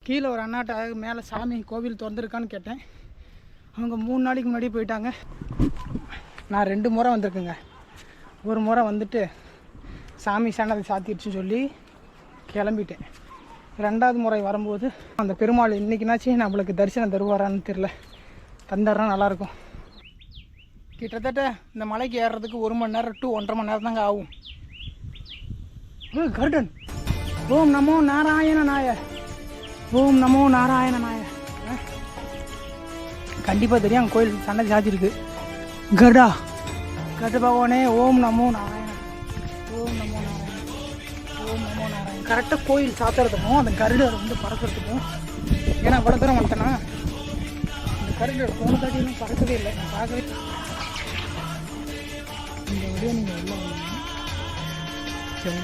கீழே ஒரு அண்ணாட்ட மேலே சாமி கோவில் திறந்துருக்கான்னு கேட்டேன். அவங்க 3 நாளைக்கு முன்னாடி போயிட்டாங்க. நான் 2 முறை வந்திருக்கேங்க. ஒரு முறை வந்துட்டு சாமி சன்னதி சாத்திடுச்சுன்னு சொல்லி கிளம்பிட்டேன். 2வது முறை வரும்போது அந்த பெருமாள் இன்றைக்கினாச்சும் நம்மளுக்கு தரிசனம் தருவாரான்னு தெரில. தந்தாருன்னா நல்லாயிருக்கும். கிட்டத்தட்ட இந்த மலைக்கு ஏறுறதுக்கு 1 மணி நேரம் to 1.5 மணி நேரம் தாங்க ஆகும். கருடன். ஓம் நமோ நாராயண நாய, ஓம் நமோ நாராயண நாய. கண்டிப்பாக தெரியும் அங்கே கோயில் சன்னதி சாத்திருக்கு. கருடா கருட பகவானே ஓம் நமோ நாராயண, ஓம் நமோ நாராயண, ஓம் நமோ நாராயண. கரெக்டாக கோயில் சாத்துறதுக்கும் அந்த கருடர் வந்து பறக்கிறதுக்கும், ஏன்னா இவ்வளோ தூரம் வந்துட்டேன்னா அந்த கருடர் போன தாட்டியும் பறக்கவே இல்லை. நான் பார்க்கவே இந்த வழியாக நீங்கள் உள்ள வந்தீங்க. சரி,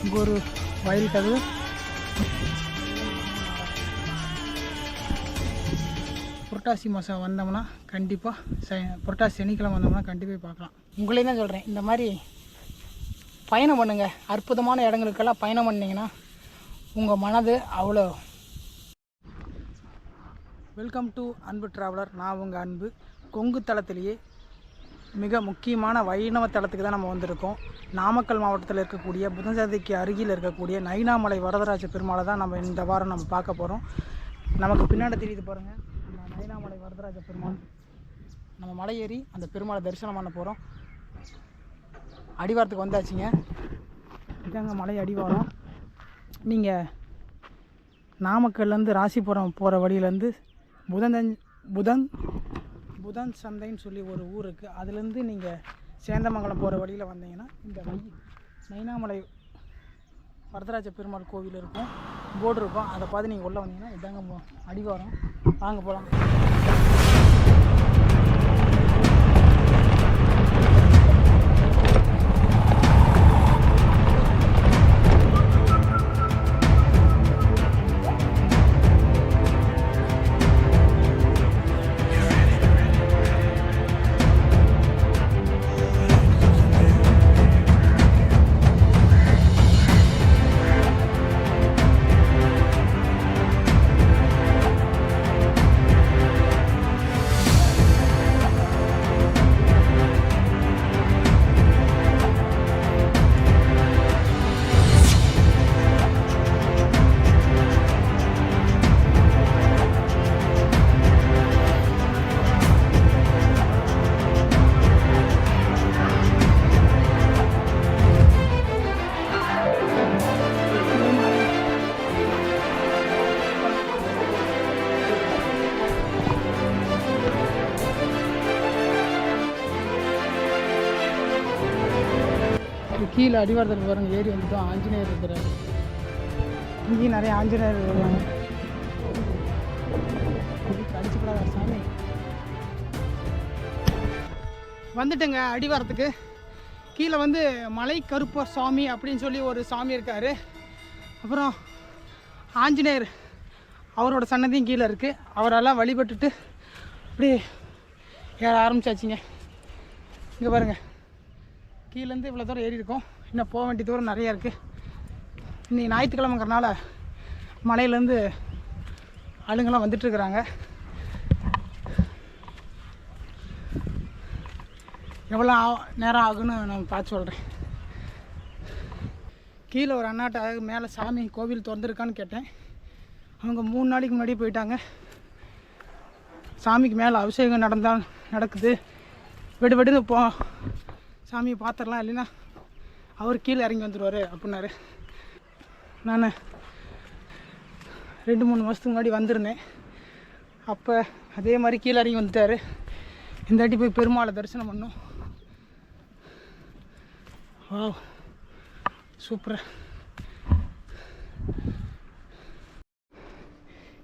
இங்கே ஒரு வயல் கதவு. புரட்டாசி மாதம் வந்தோம்னா கண்டிப்பாக புரட்டாசி சனிக்கிழமை வந்தோம்னா கண்டிப்பாக பார்க்கலாம். உங்களே தான் சொல்கிறேன், இந்த மாதிரி பயணம் பண்ணுங்கள். அற்புதமான இடங்களுக்கெல்லாம் பயணம் பண்ணிங்கன்னா உங்கள் மனது அவ்வளோ. வெல்கம் டு அன்பு ட்ராவலர். நான் உங்கள் அன்பு. கொங்கு தளத்திலேயே மிக முக்கியமான வைணவ தலத்துக்கு தான் நம்ம வந்திருக்கோம். நாமக்கல் மாவட்டத்தில் இருக்கக்கூடிய புதன்சந்தைக்கு அருகில் இருக்கக்கூடிய நைனாமலை வரதராஜ பெருமாளை தான் நம்ம இந்த வாரம் நம்ம பார்க்க போகிறோம். நமக்கு பின்னாடி தெரியுது பாருங்கள், நம்ம நைனாமலை வரதராஜ பெருமாள். நம்ம மலை ஏறி அந்த பெருமாளை தரிசனம் பண்ண போகிறோம். அடிவாரத்துக்கு வந்தாச்சுங்க. இதாங்க மலை அடிவாரம். நீங்கள் நாமக்கல்லேருந்து ராசிபுரம் போகிற வழியிலேருந்து புதன் சந்தைன்னு சொல்லி ஒரு ஊர் இருக்குது. அதுலேருந்து நீங்கள் சேந்தமங்கலம் போகிற வழியில் வந்தீங்கன்னா இந்த நைனாமலை வரதராஜ பெருமாள் கோவில் இருக்கும், போர்டு இருக்கும். அதை பார்த்து நீங்கள் உள்ளே வந்தீங்கன்னா இதாங்க அடிவாரம். வாங்க போகலாம். கீழே அடிவாரத்தில் பாருங்க, ஏறி வந்துட்டோம். ஆஞ்சநேயர் இருக்கிறார். இங்கேயும் நிறைய ஆஞ்சநேயர் வருவாங்க. அடிச்சுக்கூடாத சாமி. வந்துட்டுங்க அடிவாரத்துக்கு. கீழே வந்து மலை கருப்பர் சாமி அப்படின்னு சொல்லி ஒரு சாமி இருக்கார். அப்புறம் ஆஞ்சநேயர் அவரோட சன்னதியும் கீழே இருக்குது. அவரெல்லாம் வழிபட்டுட்டு அப்படியே ஏற ஆரம்பிச்சாச்சுங்க. இங்கே பாருங்கள், கீழேருந்து இவ்வளோ தூரம் ஏறி இருக்கோம். இன்னும் போக வேண்டிய தூரம் நிறையா இருக்குது. இன்றைக்கி ஞாயிற்றுக்கிழமைங்கிறனால மலையிலேருந்து ஆளுங்கள்லாம் வந்துட்டுருக்குறாங்க. எவ்வளோ நேரம் ஆகுன்னு நான் பார்த்து சொல்கிறேன். கீழே ஒரு அண்ணாட்ட மேலே சாமி கோவில் திறந்துருக்கான்னு கேட்டேன். அவங்க 3 நாளைக்கு முன்னாடி போயிட்டாங்க. சாமிக்கு மேலே அபிஷேகம் நடக்குது. வெடுன்னு சாமியை பார்த்துடலாம், இல்லைன்னா அவர் கீழே இறங்கி வந்துடுவார் அப்படின்னாரு. நான் 2-3 மாதத்துக்கு முன்னாடி வந்திருந்தேன். அப்போ அதே மாதிரி கீழே இறங்கி வந்துட்டார். இந்த வாட்டி போய் பெருமாளை தரிசனம் பண்ணோம். வா, சூப்பர்.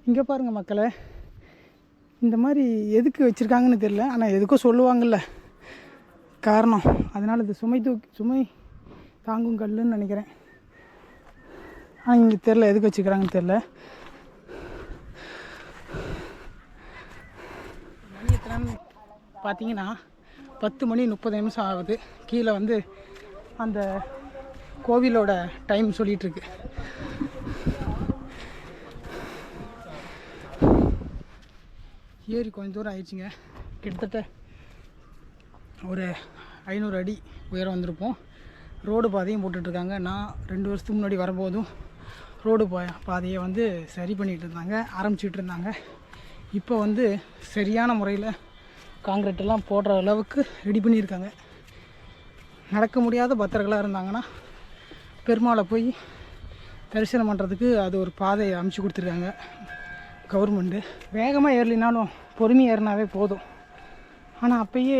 இங்கே பாருங்கள் மக்களை, இந்த மாதிரி எதுக்கு வச்சுருக்காங்கன்னு தெரியல. ஆனால் எதுக்கோ சொல்லுவாங்கள்ல காரணம். அதனால் இது சுமை தாங்கும் கல்லுன்னு நினைக்கிறேன். ஆனால் இங்கே தெரில எதுக்கு வச்சுக்கிறாங்கன்னு தெரில. மணி எத்தனை பார்த்தீங்கன்னா 10 மணி 30 நிமிஷம் ஆகுது. கீழே வந்து அந்த கோவிலோட டைம் சொல்லிகிட்ருக்கு. ஏறி கொஞ்சம் தூரம் ஆயிடுச்சுங்க. கிட்டத்தட்ட ஒரு 500 அடி உயரம் வந்திருப்போம். ரோடு பாதையும் போட்டுட்ருக்காங்க. நான் 2 வருஷத்துக்கு முன்னாடி வரும்போதும் ரோடு பாதையை வந்து சரி பண்ணிகிட்டு இருந்தாங்க, ஆரம்பிச்சிட்டு இருந்தாங்க. இப்போ வந்து சரியான முறையில் காங்கிரீட்டெல்லாம் போடுற அளவுக்கு ரெடி பண்ணியிருக்காங்க. நடக்க முடியாத பக்தர்களாக இருந்தாங்கன்னா பெருமாளை போய் தரிசனம் பண்ணுறதுக்கு அது ஒரு பாதையை அமைச்சு கொடுத்துருக்காங்க கவர்மெண்ட்டு. வேகமாக ஏறலினாலும் பொறுமையாக ஏறினாவே போதும். ஆனால் அப்பயே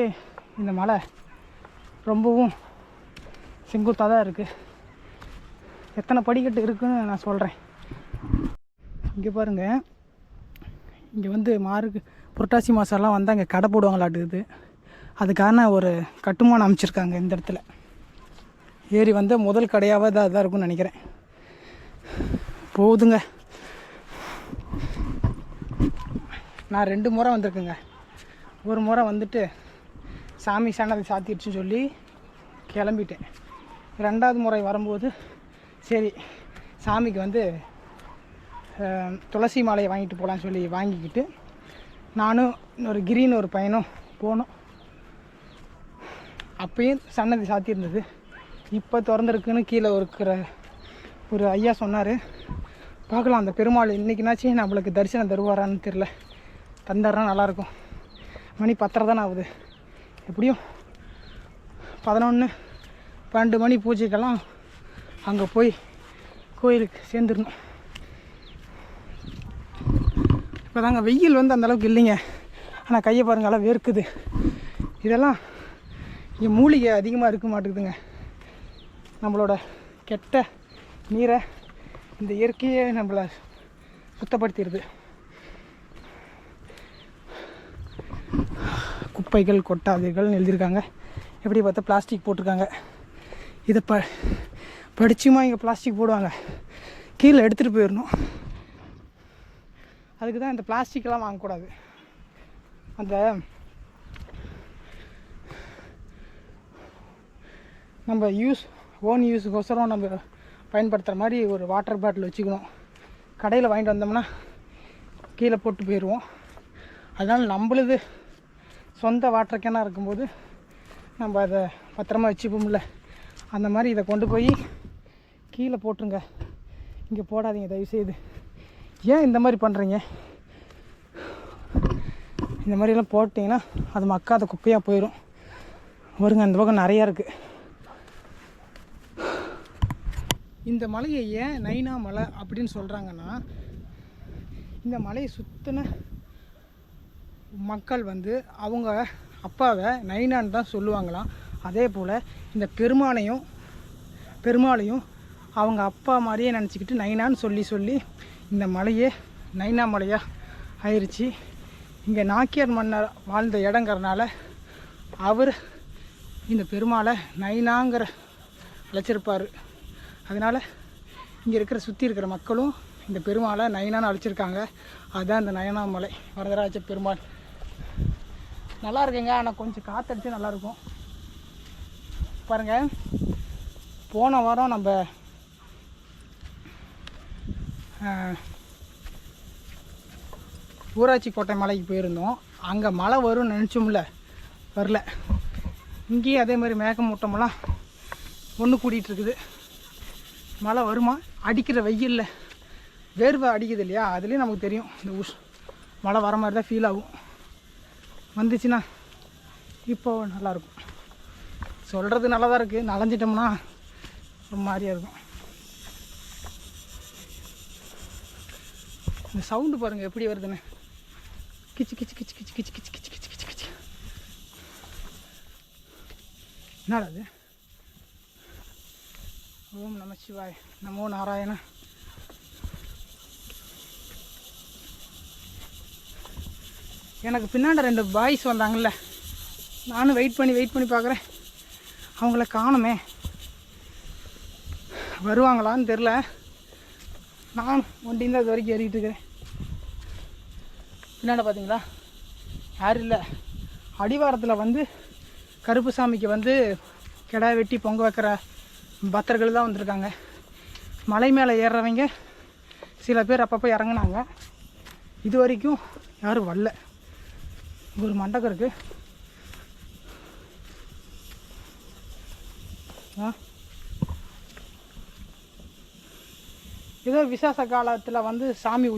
இந்த மலை ரொம்பவும் செங்குத்தாக தான் இருக்குது. எத்தனை படிக்கட்டு இருக்குதுன்னு நான் சொல்கிறேன். இங்கே பாருங்கள், இங்கே வந்து புரட்டாசி மாதம்லாம் வந்து அங்கே கடை போடுவாங்களாட்டுக்குது. அதுக்கான ஒரு கட்டுமானம் அமைச்சிருக்காங்க இந்த இடத்துல. ஏறி வந்து முதல் கடையாகவே தான் இருக்கும்னு நினைக்கிறேன். போகுதுங்க. நான் 2 முறை வந்திருக்கேங்க. ஒரு முறை வந்துட்டு சாமி சன்னதி சாத்திடுச்சுன்னு சொல்லி கிளம்பிட்டேன். 2வது முறை வரும்போது சரி சாமிக்கு வந்து துளசி மாலையை வாங்கிட்டு போகலான்னு சொல்லி வாங்கிக்கிட்டு நானும் இன்னொரு கிரின்னு ஒரு பையனும் போனோம். அப்பயும் சன்னதி சாத்தியிருந்தது. இப்போ திறந்துருக்குன்னு கீழே இருக்கிற ஒரு ஐயா சொன்னார். பார்க்கலாம் அந்த பெருமாள் இன்றைக்கினாச்சும் நம்மளுக்கு தரிசனம் தருவாரான்னு தெரில. தந்தாருன்னா நல்லாயிருக்கும். மணி 10:30 தானே ஆகுது. எப்படியும் 11-12 மணி பூஜைக்கெல்லாம் அங்கே போய் கோயிலுக்கு சேர்ந்துடணும். இப்போ தாங்க வெயில் வந்து அந்தளவுக்கு இல்லைங்க. ஆனால் கையை பாருங்களாம் வேர்க்குது. இதெல்லாம் இங்கே மூலிகை அதிகமாக இருக்க மாட்டேங்குதுங்க. நம்மளோட கெட்ட நீரை இந்த இயற்கையே நம்மளை சுத்தப்படுத்திடுது. குப்பைகள் கொட்டாதீர்கள்னு எழுதியிருக்காங்க. எப்படி பார்த்தா பிளாஸ்டிக் போட்டிருக்காங்க. இதை படிச்சுமா இங்கே பிளாஸ்டிக் போடுவாங்க. கீழே எடுத்துகிட்டு போயிடணும். அதுக்கு தான் இந்த பிளாஸ்டிக்கெல்லாம் வாங்கக்கூடாது. அந்த நம்ம ஓன் யூஸுக்கோசரம் நம்ம பயன்படுத்துகிற மாதிரி ஒரு வாட்டர் பாட்டில் வச்சுக்கணும். கடையில் வாங்கிட்டு வந்தோம்னா கீழே போட்டு போயிடுவோம். அதனால் நம்மளுது சொந்த வாட்டர் கேனாக இருக்கும்போது நம்ம அதை பத்திரமா வச்சுப்போம்ல. அந்த மாதிரி இதை கொண்டு போய் கீழே போட்டுருங்க. இங்கே போடாதீங்க தயவுசெய்து. ஏன் இந்த மாதிரி பண்ணுறீங்க? இந்த மாதிரிலாம் போட்டிங்கன்னா அது மக்காத குப்பையாக போயிடும். வருங்க, அந்த பக்கம் நிறையா இருக்குது. இந்த மலையை ஏன் நைனா மலை அப்படின்னு சொல்கிறாங்கன்னா, இந்த மலையை சுற்றின மக்கள் வந்து அவங்க அப்பாவை நைனான்னு தான் சொல்லுவாங்களாம். அதே போல் இந்த பெருமாளையும் அவங்க அப்பா மாதிரியே நினச்சிக்கிட்டு நைனான்னு சொல்லி இந்த மலையே நைனா மலையாக ஆயிடுச்சு. இங்கே நாக்கியார் மன்னர் வாழ்ந்த இடங்கிறனால அவர் இந்த பெருமாளை நைனாங்கிற அழைச்சிருப்பார். அதனால் இங்கே சுற்றி இருக்கிற மக்களும் இந்த பெருமாளை நைனான்னு அழைச்சிருக்காங்க. அதுதான் இந்த நயனாமலை வரதராஜ பெருமாள். நல்லா இருக்குங்க. ஆனால் கொஞ்சம் காற்றடிச்சு நல்லாயிருக்கும். பாருங்கள், போன வாரம் நம்ம ஊராட்சி கோட்டை மலைக்கு போயிருந்தோம். அங்கே மழை வரும்னு நினச்சோம்ல, வரல. இங்கேயும் அதே மாதிரி மேகமூட்டமெல்லாம் ஒன்று கூட்டிகிட்ருக்குது. மழை வருமா? அடிக்கிற வெயிலில் வேர்வை அடிக்குது இல்லையா, அதுலேயும் நமக்கு தெரியும் இந்த மழை வர மாதிரி தான் ஃபீல் ஆகும். வந்துச்சுன்னா இப்போ நல்லாயிருக்கும். சொல்கிறது நல்லா தான் இருக்குது. நனைஞ்சிட்டோம்னா ஒரு மாதிரியாக இருக்கும். இந்த சவுண்டு பாருங்கள் எப்படி வருதுன்னு. கிச்சு கிச்சு கிச்சு கிச்சு கிச்சு கிச்சு கிச்சு கிச்சு கிச்சு கிச்சு. என்னடா அது? ஓம் நம சிவாய், நமோ நாராயண. எனக்கு பின்னாடி 2 பாய்ஸ் வந்தாங்கல்ல, நானும் வெயிட் பண்ணி பார்க்குறேன். அவங்கள காணுமே. வருவாங்களான்னு தெரில. நான் வண்டியில் அது வரைக்கும் ஏறிக்கிட்டு இருக்கிறேன். பின்னாடி பார்த்தீங்களா? யாரும் இல்லை. அடிவாரத்தில் வந்து கருப்பு சாமிக்கு வந்து கிடா வெட்டி பொங்க வைக்கிற பக்தர்கள் தான் வந்திருக்காங்க. மலை மேலே ஏறுறவங்க சில பேர் அப்பப்போ இறங்குனாங்க. இது வரைக்கும் யாரும் வரல. ஒரு மண்டபம் இருக்குது. ஏதோ விசேஷ காலத்தில் வந்து சாமி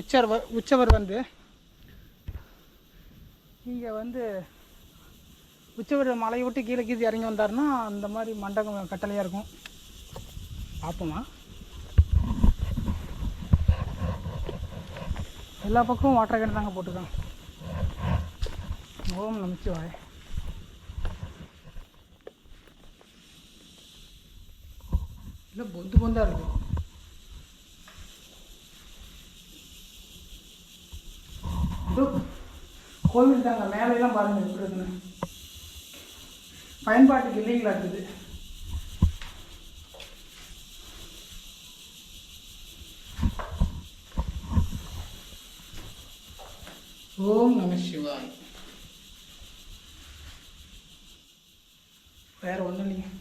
உற்சவர் வந்து இங்கே வந்து உற்சவர் மலையை விட்டு கீழே கீழே இறங்கி வந்தாருன்னா அந்த மாதிரி மண்டபம் கட்டளையாக இருக்கும். பார்ப்போமா? எல்லா பக்கமும் வாட்டர் கேன் தாங்க போட்டுருக்காங்க. ஓம் நமச்சிவாய. இல்லை பொந்து பொந்தாக இருக்குது. கோவில் தாங்க. மேலையெல்லாம் பாருங்கள் எப்படி இருக்குன்னு. பயன்பாட்டுக்கு இல்லைங்களா இருக்குது. ஓம் நம சிவாய். வேறு ஒன்றும் இல்லைங்க.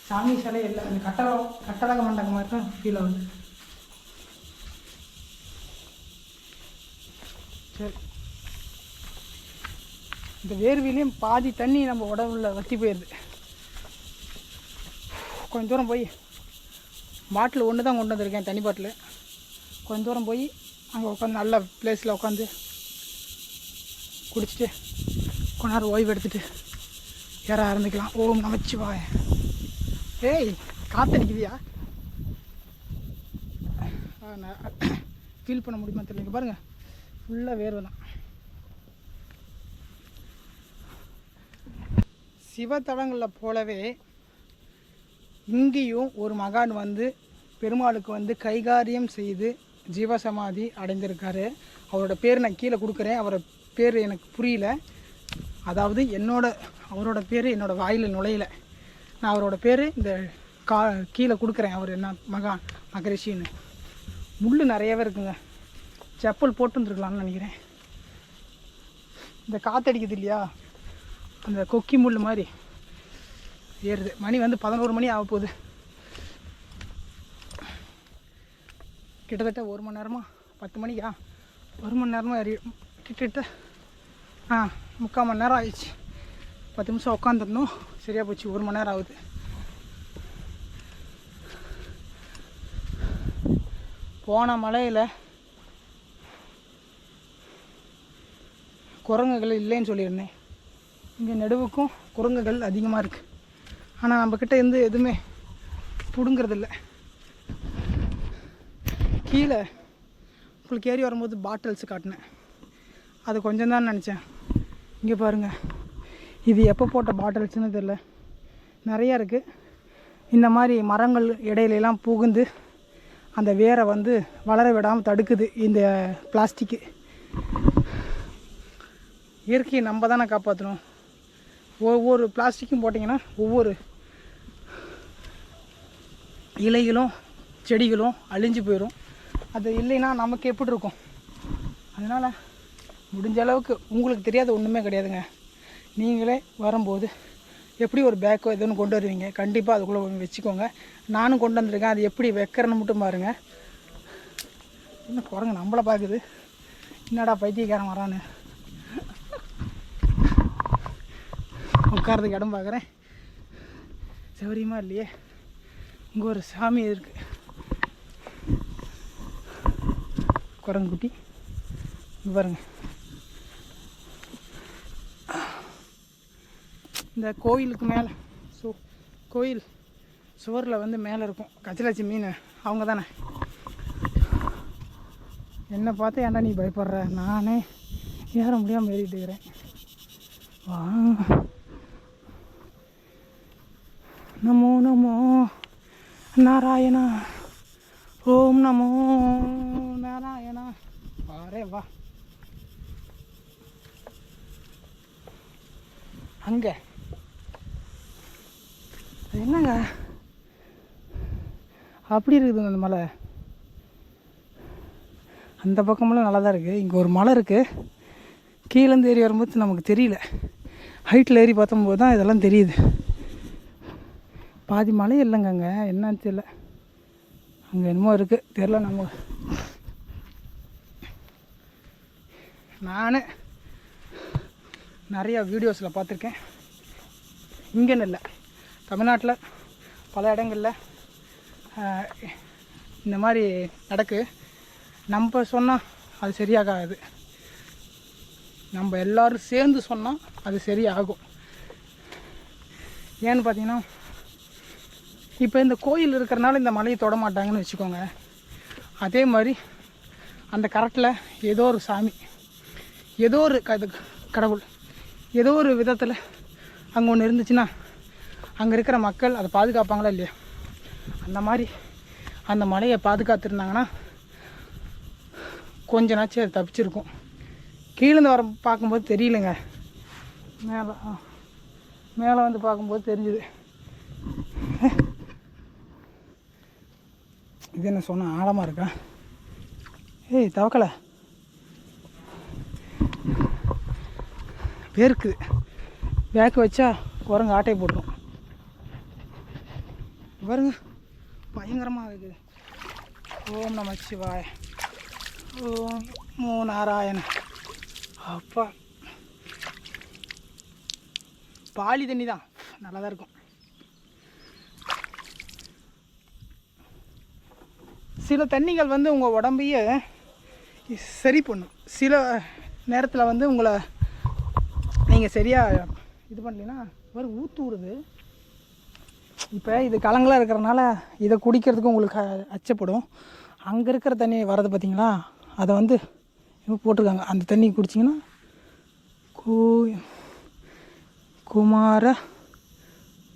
சாமி சிலை இல்லை. அந்த கட்டழக மண்டபம் மாதிரி தான் ஃபீல் ஆகுது. சரி, இந்த வேர்விலையும் பாதி தண்ணி நம்ம உடம்புல வற்றி போயிடுது. கொஞ்சம் தூரம் போய் பாட்டில் ஒன்று தான் கொண்டு வந்திருக்கேன், தண்ணி பாட்டில். கொஞ்சம் தூரம் போய் அங்கே உட்காந்து நல்ல பிளேஸில் உட்காந்து குடிச்சிட்டு கொஞ்ச நேரம் ஓய்வு எடுத்துகிட்டு ஏற ஆரம்பிக்கலாம். ஓம் நமச்சிவாய. ஏய், காற்றடிக்குதியா? ஃபீல் பண்ண முடியுமா தெரியல. பாருங்கள், ஃபுல்லாக வேர்வை தான். சிவத்தலங்களில் போலவே இங்கேயும் ஒரு மகான் வந்து பெருமாளுக்கு வந்து கைகாரியம் செய்து ஜீவசமாதி அடைந்திருக்காரு. அவரோட பேர் நான் கீழே கொடுக்குறேன். அவரோட பேர் எனக்கு புரியல. அதாவது அவரோட பேர் என்னோடய வாயில் நுழையில. நான் அவரோட பேர் இந்த கீழே கொடுக்குறேன். அவர் என்ன மகான் மகரிஷின்னு. முள் நிறையவே இருக்குங்க. செப்பல் போட்டு வந்துருக்கலாம்னு நினைக்கிறேன். இந்த காற்றடிக்குது இல்லையா, அந்த கொக்கி முள் மாதிரி ஏறுது. மணி வந்து 11 மணி ஆக போகுது. கிட்டத்தட்ட 1 மணி நேரமாக 10 மணிக்கா 1 மணி நேரமாக கிட்டத்தட்ட 3/4 மணி நேரம் ஆயிடுச்சு. 10 நிமிஷம் உட்காந்துருந்தோம், சரியாக போச்சு. 1 மணி நேரம் ஆகுது. போன மலையில் குரங்குகள் இல்லைன்னு சொல்லியிருந்தேன். இங்கே நடுவுக்கும் குரங்குகள் அதிகமாக இருக்குது. ஆனால் நம்மக்கிட்ட இருந்து எதுவுமே பிடுங்கிறதில்ல. கீழே உங்களுக்கு ஏறி வரும்போது பாட்டில்ஸ் காட்டினேன். அது கொஞ்சம் தான் நினச்சேன். இங்கே பாருங்கள், இது எப்போ போட்ட பாட்டில்ஸ்னு தெரில, நிறையா இருக்குது. இந்த மாதிரி மரங்கள் இடையிலெல்லாம் புகுந்து அந்த வேரை வந்து வளர விடாமல் தடுக்குது இந்த பிளாஸ்டிக்கு. இயற்கையை நம்ம தானே காப்பாற்றணும். ஒவ்வொரு பிளாஸ்டிக்கும் போட்டிங்கன்னா ஒவ்வொரு இலைகளும் செடிகளும் அழிஞ்சு போயிடும். அது இல்லைன்னா நமக்கு எப்படி இருக்கும்? அதனால் முடிஞ்ச அளவுக்கு உங்களுக்கு தெரியாத ஒன்றுமே கிடையாதுங்க. நீங்களே வரும்போது எப்படி ஒரு பேக்கோ எதுவும் கொண்டு வருவீங்க, கண்டிப்பாக அதுக்குள்ளே வச்சுக்கோங்க. நானும் கொண்டு வந்திருக்கேன். அது எப்படி வைக்கிறேன்னு மட்டும் பாருங்கள். இன்னும் குரங்கு நம்மளை பார்க்குது. என்னடா பைத்தியக்காரன் வரான்னு. உட்காரதுக்கு இடம் பார்க்குறேன். சௌரியமாக இல்லையே. இங்கே ஒரு சாமி இருக்குது, குரங்குட்டி. இங்கே பாருங்கள், இந்த கோயிலுக்கு மேலே கோயில் சுவரில் வந்து மேலே இருக்கும் கச்சலாச்சி மீன். அவங்க தானே. என்னை பார்த்து ஏன்டா நீ பயப்படுற? நானே ஏற முடியாமல் ஏறிட்டு இருக்கிறேன். வா. நமோ நமோ நாராயணா. ஓம் நமோ நாராயணா. வாரே வா. அங்கே என்னங்க அப்படி இருக்குதுங்க அந்த மலை. அந்த பக்கமெல்லாம் நல்லா தான் இருக்குது. இங்கே ஒரு மலை இருக்குது. கீழேருந்து ஏறி வரும்போது நமக்கு தெரியல. ஹைட்டில் ஏறி பார்த்தம்போது தான் இதெல்லாம் தெரியுது. பாதி மழை இல்லைங்க அங்கே, என்னன்னு தெரியல. அங்கே என்னமோ இருக்குது தெரில. நான் நிறையா வீடியோஸில் பார்த்துருக்கேன். இங்கேன்னு இல்லை, தமிழ்நாட்டில் பல இடங்களில் இந்த மாதிரி நடக்கு. நம்ம சொன்னால் அது சரியாகாது, நம்ம எல்லோரும் சேர்ந்து சொன்னால் அது சரியாகும். ஏன்னு பார்த்தீங்கன்னா, இப்போ இந்த கோயில் இருக்கிறனால இந்த மலையை தொட மாட்டாங்கன்னு வச்சுக்கோங்க. அதே மாதிரி அந்த கரெக்டில் ஏதோ ஒரு சாமி, ஏதோ ஒரு கடவுள், ஏதோ ஒரு விதத்தில் அங்கே ஒன்று இருந்துச்சுன்னா அங்கே இருக்கிற மக்கள் அதை பாதுகாப்பாங்களா இல்லையா? அந்த மாதிரி அந்த மலையை பாதுகாத்துருந்தாங்கன்னா கொஞ்ச நாச்சும் அது தப்பிச்சிருக்கும். கீழேருந்து வர பார்க்கும்போது தெரியலைங்க, மேலே வந்து பார்க்கும்போது தெரிஞ்சுது. இது என்ன சொன்னால் ஆழமாக இருக்கா? ஏய் தவக்கலை பேருக்கு பேக்கு வச்சா குரங்கு ஆட்டையை போட்டுரும் பாருங்க, பயங்கரமாக இருக்குது. ஓம் நம சிவாய, ஓம் நமோ நாராயண. அப்பா பாலி தண்ணி தான், நல்லா தான் இருக்கும். சில தண்ணிகள் வந்து உங்கள் உடம்பையே சரி பண்ணும். சில நேரத்தில் வந்து உங்களை நீங்கள் சரியாக இது பண்ணலைன்னா வரும் ஊற்று விடுது. இப்போ இது கலங்களாக இருக்கிறனால இதை குடிக்கிறதுக்கு உங்களுக்கு அச்சப்படும். அங்கே இருக்கிற தண்ணி வரது பார்த்திங்களா, அதை வந்து போட்டிருக்காங்க. அந்த தண்ணி குடிச்சிங்கன்னா குமார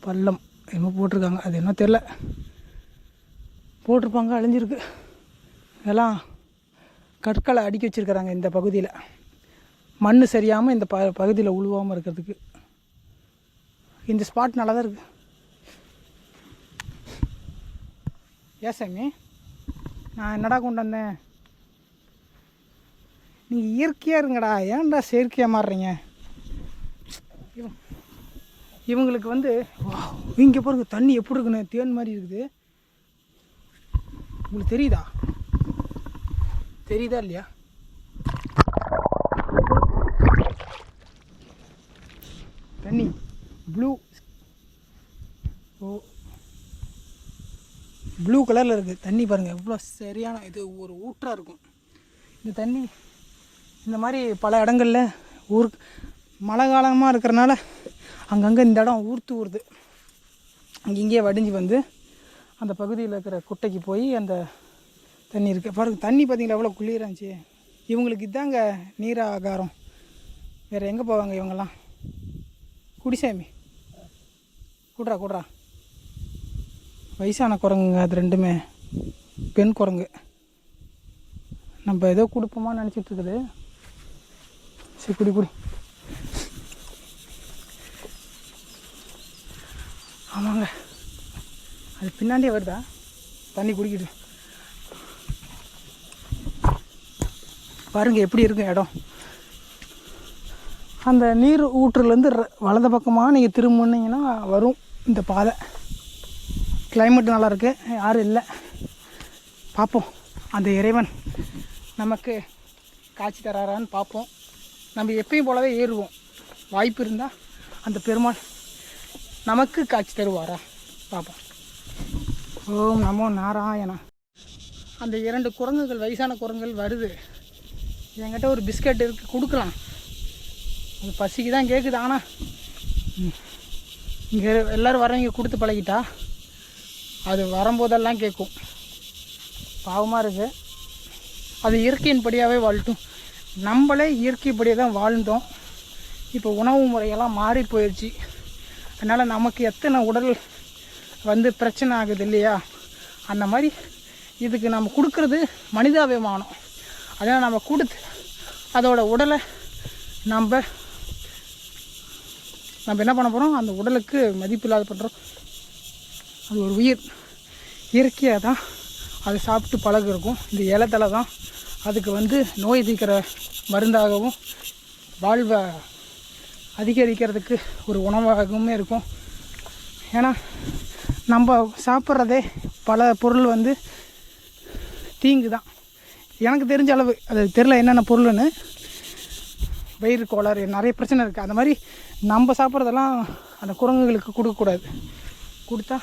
பள்ளம் என்னமோ போட்டிருக்காங்க, அது என்ன தெரில, போட்டிருப்பாங்க. அழிஞ்சிருக்கு. இதெல்லாம் கற்களை அடுக்கி வச்சுருக்கிறாங்க இந்த பகுதியில், மண் சரியாமல் இந்த பகுதியில் உழுவாமல் இருக்கிறதுக்கு. இந்த ஸ்பாட் நல்லா தான் இருக்குது. ஏன் சாமி நான் என்னடா கொண்டு வந்தேன்? நீங்கள் இயற்கையாக இருங்கடா, ஏன்டா செயற்கையாக மாறுறீங்க? இவங்களுக்கு வந்து இங்கே பாருங்க தண்ணி எப்படி இருக்குன்னு, தேன் மாதிரி இருக்குது. உங்களுக்கு தெரியுதா இல்லையா? தண்ணி ப்ளூ கலரில் இருக்குது தண்ணி. பாருங்கள் எவ்வளோ சரியான இது, ஒரு ஊற்றாக இருக்கும் இந்த தண்ணி. இந்த மாதிரி பல இடங்களில் மழை காலமாக இருக்கிறனால அங்கங்கே இந்த இடம் ஊறுது. இங்கேயே வடிஞ்சு வந்து அந்த பகுதியில் இருக்கிற குட்டைக்கு போய் அந்த தண்ணி இருக்குது. பாருங்கள் தண்ணி பார்த்திங்களா எவ்வளோ குளிராக இருந்துச்சு. இவங்களுக்கு இதாங்க நீராகாரம், வேறு எங்கே போவாங்க இவங்கெல்லாம்? குடிசாமி கூட்றா வயசான குரங்குங்க அது ரெண்டுமே, பெண் குரங்கு. நம்ம ஏதோ கொடுப்போமான்னு நினச்சிட்ருக்குது. சரி குடி. ஆமாங்க, அது பின்னாடியே வருதா தண்ணி குடிக்கிட்டு. பாருங்கள் எப்படி இருக்கு இடம். அந்த நீர் ஊற்றுலேருந்து வலது பக்கமாக நீங்கள் திரும்பினீங்கன்னா வரும் இந்த பாதை. கிளைமேட் நல்லாயிருக்கு, யாரும் இல்லை. பார்ப்போம் அந்த இறைவன் நமக்கு காட்சி தராரான்னு பார்ப்போம். நம்ம எப்பயும் போலவே ஏறுவோம். வாய்ப்பு இருந்தால் அந்த பெருமாள் நமக்கு காட்சி தருவாரா பார்ப்போம். ஓம் நமோ நாராயணா. அந்த 2 குரங்குகள், வயசான குரங்குகள் வருது. என்கிட்ட ஒரு பிஸ்கட் இருக்குது, கொடுக்கலாம். அது பசிக்கு தான் கேட்குது. ஆனால் இங்கே எல்லோரும் வரவங்க கொடுத்து பழகிட்டா அது வரும்போதெல்லாம் கேட்கும். பாவமாக இருக்குது. அது இயற்கையின்படியாகவே வாழட்டும். நம்மளே இயற்கைப்படியாக தான் வாழ்ந்தோம். இப்போ உணவு முறையெல்லாம் மாறி போயிடுச்சு. அதனால் நமக்கு எத்தனை உடல் வந்து பிரச்சனை ஆகுது இல்லையா? அந்த மாதிரி இதுக்கு நம்ம கொடுக்குறது மனிதாபிமானம். அதனால் நம்ம கொடுத்து அதோட உடலை நம்ம என்ன பண்ண போகிறோம்? அந்த உடலுக்கு மதிப்பு இல்லாத பண்ணுறோம். அது ஒரு உயிர், இயற்கையாக தான் அதை சாப்பிட்டு பழகு இருக்கும். இந்த இலத்தலை தான் அதுக்கு வந்து நோய் தீர்க்கிற மருந்தாகவும் வாழ்வை அதிகரிக்கிறதுக்கு ஒரு உணவாகவுமே இருக்கும். ஏன்னா நம்ம சாப்பிட்றதே பல பொருள் வந்து தீங்கு தான். எனக்கு தெரிஞ்ச அளவு அது தெரில என்னென்ன பொருள்னு. வயிறு கோளாறு நிறைய பிரச்சனை இருக்குது. அந்த மாதிரி நம்ம சாப்பிட்றதெல்லாம் அந்த குரங்குகளுக்கு கொடுக்கக்கூடாது. கொடுத்தா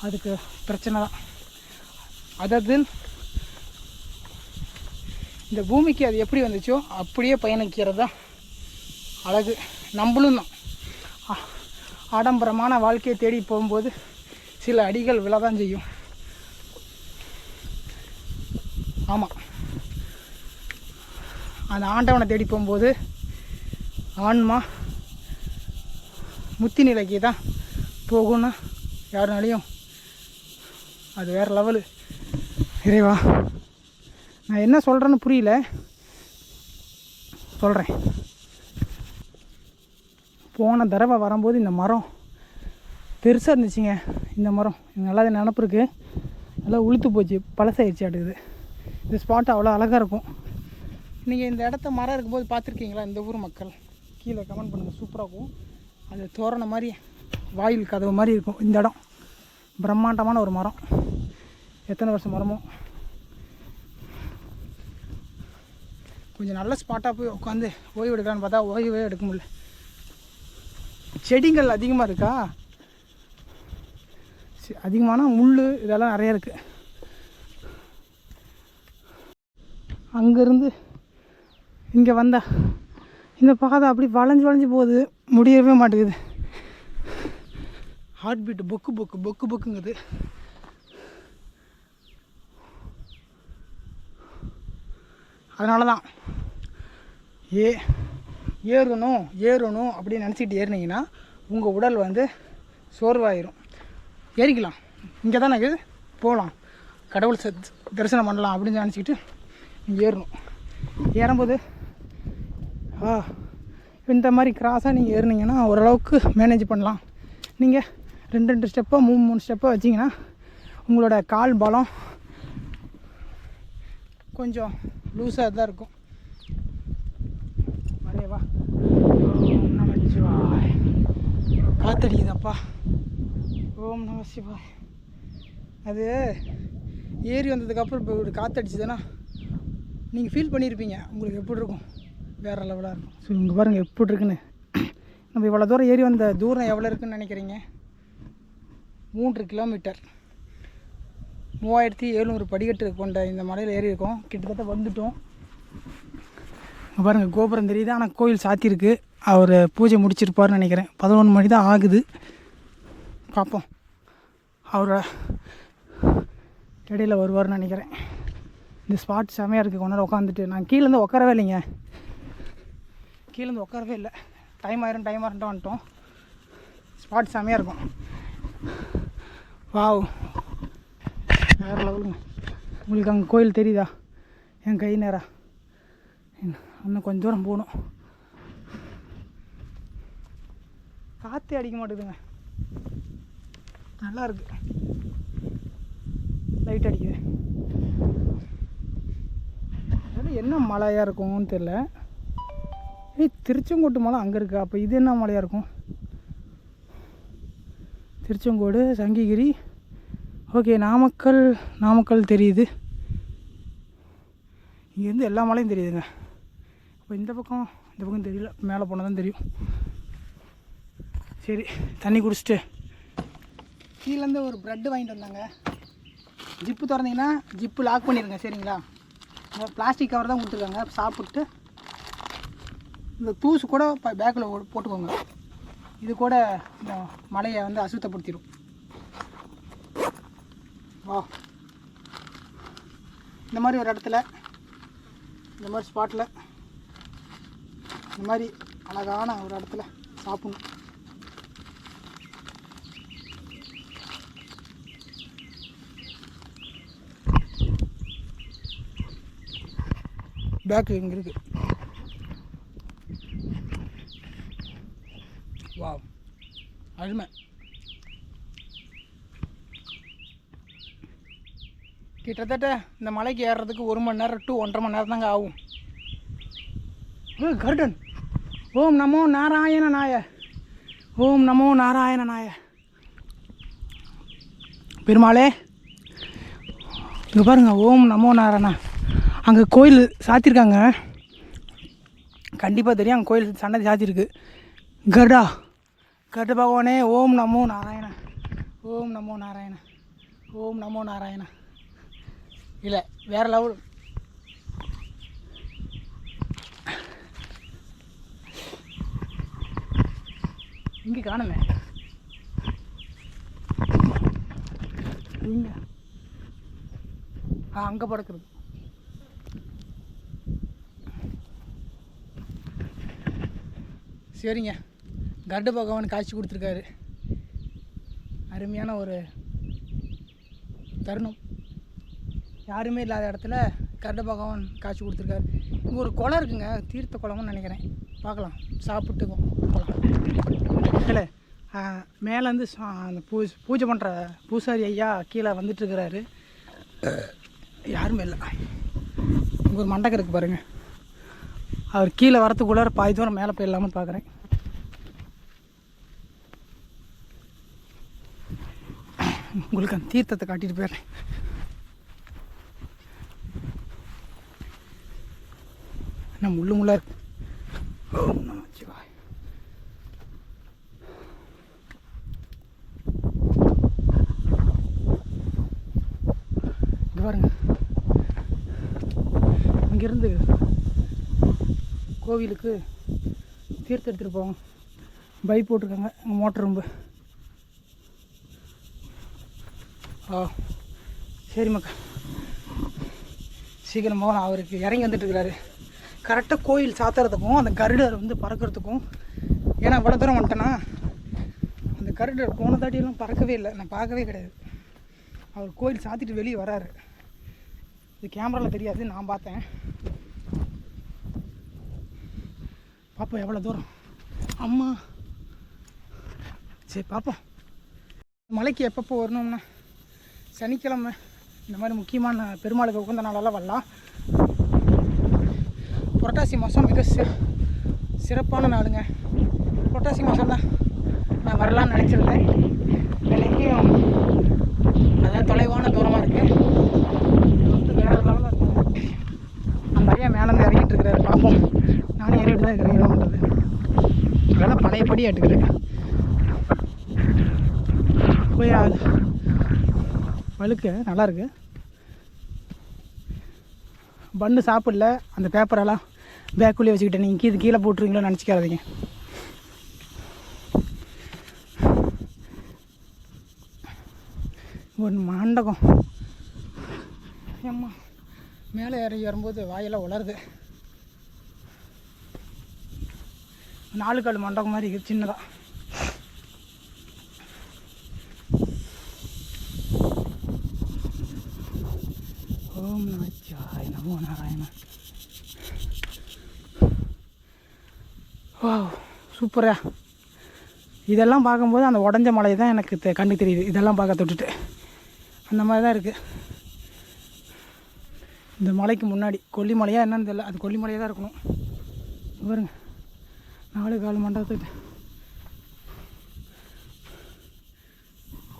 அதுக்கு பிரச்சனை தான். அதாவது இந்த பூமிக்கு அது எப்படி வந்துச்சோ அப்படியே பயணிக்கிறது தான் அழகு. நம்மளும் தான் ஆடம்பரமான வாழ்க்கையை தேடி போகும்போது சில அடிகள் விழதான் செய்யும். ஆமாம், அந்த ஆண்டவனை தேடி போகும்போது ஆன்மா முத்தி நிலைக்கு தான் போகும்னா யாருனாலையும் அது வேறு லெவலு. இறைவா, நான் என்ன சொல்கிறேன்னு புரியல, சொல்கிறேன். போன தடவை வரும்போது இந்த மரம் பெருசாக இருந்துச்சுங்க. இந்த மரம் நல்லா நினப்பு இருக்குது, நல்லா உளுத்து போச்சு, பழசாயிடுச்சு அடுக்குது. இந்த ஸ்பாட் அவ்வளோ அழகாக இருக்கும். நீங்கள் இந்த இடத்த மரம் இருக்கும்போது பார்த்துருக்கீங்களா? இந்த ஊர் மக்கள் கீழே கமெண்ட் பண்ணுங்கள். சூப்பராக இருக்கும். அது தோரணை மாதிரி, வாயில் கதவு மாதிரி இருக்கும். இந்த இடம் பிரம்மாண்டமான ஒரு மரம். எத்தனை வருஷம் மரமோ. கொஞ்சம் நல்ல ஸ்பாட்டாக போய் உட்காந்து ஓய்வு எடுக்கலான்னு பார்த்தா ஓய்வே எடுக்க முடியல. செடிகள் அதிகமாக இருக்கா, அதிகமான முள் இதெல்லாம் நிறையா இருக்குது. அங்கேருந்து இங்கே வந்தா இந்த பாதை அப்படி வளைஞ்சு வளைஞ்சு போகுது, முடியவே மாட்டேங்குது. ஹார்ட் பீட்டு பொக்கு பொக்கு பொக்கு பொக்குங்குது. அதனால தான் ஏறணும் அப்படின்னு நினச்சிக்கிட்டு ஏறினீங்கன்னா உங்கள் உடல் வந்து சோர்வாயிரும். ஏறிக்கலாம், இங்கே தான் இருக்குது, போகலாம், கடவுள் தரிசனம் பண்ணலாம் அப்படின்னு நினச்சிக்கிட்டு நீங்கள் ஏறணும். ஏறும்போது இந்த மாதிரி கிராஸாக நீங்கள் ஏறினீங்கன்னா ஓரளவுக்கு மேனேஜ் பண்ணலாம். நீங்கள் 2 ஸ்டெப்போ 3 ஸ்டெப்போ வச்சிங்கன்னா உங்களோட கால் பலம் கொஞ்சம் லூஸாக தான் இருக்கும். வரேவா, ஓம் நம சிவாய். காத்தடிக்குதப்பா, ஓம் நம சிவாய். அது ஏறி வந்ததுக்கப்புறம் இப்போ ஒரு காற்றடிச்சுதுன்னா நீங்கள் ஃபீல் பண்ணியிருப்பீங்க, உங்களுக்கு எப்படி இருக்கும், வேறு லெவலாக இருக்கும். ஸோ இங்கே பாருங்கள் எப்படி இருக்குன்னு. நம்ம இவ்வளோ தூரம் ஏறி வந்த தூரம் எவ்வளோ இருக்குதுன்னு நினைக்கிறீங்க? 3 கிலோமீட்டர், 3700 படிக்கட்டு கொண்ட இந்த மலையில் ஏறி இருக்கோம். கிட்டத்தட்ட வந்துட்டோம். பாருங்கள் கோபுரம் தெரியுது, ஆனால் கோயில் சாத்தியிருக்கு. அவர் பூஜை முடிச்சிருப்பார்னு நினைக்கிறேன். 11 மணி தான் ஆகுது. பார்ப்போம், அவரை இடையில் வருவார்னு நினைக்கிறேன். இந்த ஸ்பாட் செமையாக இருக்குது. கொஞ்ச நேரம் உட்காந்துட்டு நான் கீழேருந்து உட்காரவே இல்லைங்க, கீழேருந்து உட்காரவே இல்லை. டைம் ஆயிரும்ட்டு வந்துட்டோம். ஸ்பாட் செமையாக இருக்கும். வாவ், வேறு லெவலுங்க. உங்களுக்கு அங்கே கோயில் தெரியுதா? என் கை நேரம் இன்னும் கொஞ்சம் தூரம் போகணும். காற்றே அடிக்க மாட்டேங்குதுங்க, நல்லா இருக்கு. லைட் அடிக்குது. அது என்ன மலையாக இருக்கும்னு தெரில. திருச்செங்கோட்டு மலை அங்கே இருக்குது. அப்போ இது என்ன மலையாக இருக்கும்? திருச்செங்கோடு, சங்ககிரி, ஓகே. நாமக்கல் தெரியுது. இங்கேருந்து எல்லா மலையும் தெரியுதுங்க. அப்போ இந்த பக்கம் தெரியல, மேலே போனால் தான் தெரியும். சரி, தண்ணி குடிச்சிட்டு கீழேருந்து ஒரு ப்ரெட்டு வாங்கிட்டு வந்தாங்க. ஜிப்பு திறந்தீங்கன்னா ஜிப்பு லாக் பண்ணிடுங்க, சரிங்களா? பிளாஸ்டிக் கவர் தான் கொடுத்துருக்காங்க. சாப்பிட்டு இந்த தூசு கூட பேக்கில் போட்டுக்கோங்க. இது கூட இந்த மலையை வந்து அசுத்தப்படுத்திடும். வா, இந்த மாதிரி ஒரு இடத்துல, இந்த மாதிரி ஸ்பாட்டில், இந்த மாதிரி அழகான ஒரு இடத்துல சாப்பிடணும். பேக்கு இங்கே இருக்குது. வா, அருமை. கிட்டத்தட்ட இந்த மலைக்கு ஏறுறதுக்கு 1 மணி நேரம் to 1.5 மணி நேரம் தாங்க ஆகும். கருடன். ஓம் நமோ நாராயண நாய, ஓம் நமோ நாராயண நாய. பெருமாளே இங்கே பாருங்கள், ஓம் நமோ நாராயணா. அங்கே கோயில் சாத்தியிருக்காங்க, கண்டிப்பாக தெரியும். அங்கே கோயில் சன்னதி சாத்தியிருக்கு. கருட பகவானே ஓம் நமோ நாராயணா, ஓம் நமோ நாராயணா, ஓம் நமோ நாராயணா. இல்லை வேறு லெவல். இங்கே காணுமே, இங்கே அங்கே படுக்கிறது. சரிங்க, கருட பகவான் காட்சி கொடுத்துருக்காரு. அருமையான ஒரு தருணம். யாருமே இல்லாத இடத்துல கருட பகவான் காட்சி கொடுத்துருக்காரு. இங்கே ஒரு குளம் இருக்குங்க, தீர்த்த குளம்னு நினைக்கிறேன். பார்க்கலாம், சாப்பிட்டுக்கும் குளம் இல்லை. மேலேருந்து அந்த பூஜை பண்ணுற பூசாரி ஐயா கீழே வந்துட்டுருக்கிறாரு. யாருமே இல்லை. இங்கே ஒரு மண்டகம் இருக்குது பாருங்கள். அவர் கீழே வரத்துக்குள்ளார பாதி தூரம் மேலே போயிடலாம்னு பார்க்குறேன். உங்களுக்கு அந்த தீர்த்தத்தை காட்டிட்டு போயிடுறேன். நான் முள்ளாக இருக்கு. ஓம் நமச்சிவாய். இங்கே பாருங்க, இங்கேருந்து கோவிலுக்கு தீர்த்தம் எடுத்துகிட்டு போவோம். பைப் போட்டிருக்காங்க, மோட்டர் ரொம்ப. சரி மக்கா, சீக்கிரமாக அவருக்கு இறங்கி வந்துட்டுருக்கிறாரு. கரெக்டாக கோயில் சாத்துறதுக்கும் அந்த கருடர் வந்து பறக்கிறதுக்கும். ஏன்னா இவ்வளோ தூரம் வந்துட்டேன்னா, அந்த கருடர் போன தாட்டியெல்லாம் பறக்கவே இல்லை, நான் பார்க்கவே கிடையாது. அவர் கோயில் சாத்திட்டு வெளியே வராரு. இது கேமராவில் தெரியாது, நான் பார்த்தேன். பார்ப்போம் எவ்வளோ தூரம். அம்மா சரி பார்ப்போம். மலைக்கு எப்பப்போ வரணும்னா, சனிக்கிழமை இந்த மாதிரி முக்கியமான பெருமாளுக்கு உகந்த நாளெல்லாம் வரலாம். புரட்டாசி மாதம் மிக சிறப்பான நாளுங்க. புரட்டாசி மாதம் தான் நான் வரலான்னு நினச்சிருந்தேன். விலைக்கும் அதாவது தொலைவான தூரமாக இருக்குது. வேறு லெவலில் இருக்குது. அந்த ஐயா மேலேருந்து இறங்கிட்டு இருக்கிறாரு. பார்ப்போம், நானும் ஏறிட்டு தான் இருக்கிறேன். என்ன பண்ணுறது, அதெல்லாம் பழையபடி ஆட்டுக்குது. போய் வழுக்க நல்லாயிருக்கு. பண்ணு சாப்பிடல, அந்த பேப்பரெல்லாம் பேக்குள்ளே வச்சுக்கிட்டேன். நீங்கள் இது கீழே போட்டுருவீங்களோ நினச்சிக்காதீங்க. ஒரு மண்டகம் ஏம்மா, மேலே இறங்கி வரும்போது வாயெல்லாம் உலருது. 4 கால் மண்டகம் மாதிரி இருக்குது, சின்னதாக. ஓம் நமச்சிவாய நமோ நாராயணா. வா சூப்பரா. இதெல்லாம் பார்க்கும்போது அந்த உடஞ்ச மலை தான் எனக்கு கண்ணு தெரியுது. இதெல்லாம் பார்க்க தொட்டுட்டு அந்த மாதிரி தான் இருக்குது. இந்த மலைக்கு முன்னாடி கொல்லிமலையாக என்னன்னு தெரியல, அது கொல்லிமலையாக தான் இருக்கணும். பாருங்க, 4 கால் மண்டபத்துக்கு